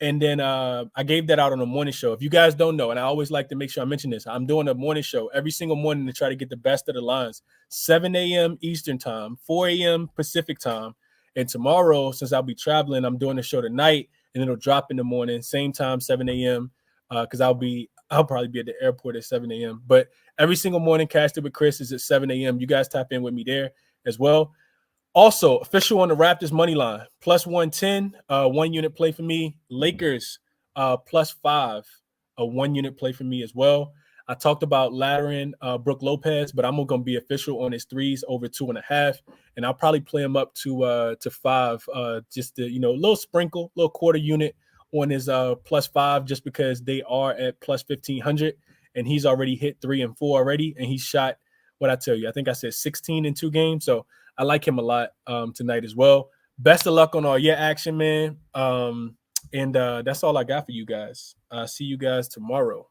And then I gave that out on a morning show. If you guys don't know, and I always like to make sure I mention this, I'm doing a morning show every single morning to try to get the best of the lines. 7 a.m. Eastern time, 4 a.m. Pacific time. And tomorrow, since I'll be traveling, I'm doing the show tonight, and it'll drop in the morning, same time, 7 a.m. Because I'll probably be at the airport at 7 a.m. But every single morning, Casted with Chris is at 7 a.m. You guys tap in with me there as well. Also, official on the Raptors money line, +110, 1 unit play for me. Lakers, +5, a 1 unit play for me as well. I talked about laddering Brook Lopez, but I'm going to be official on his threes over 2.5, and I'll probably play him up to 5, just to, little sprinkle, little quarter unit on his +5, just because they are at +1,500, and he's already hit 3 and 4 already, and he shot, what I tell you, I think I said 16 in 2 games, so I like him a lot tonight as well. Best of luck on all your action, man. And that's all I got for you guys. See you guys tomorrow.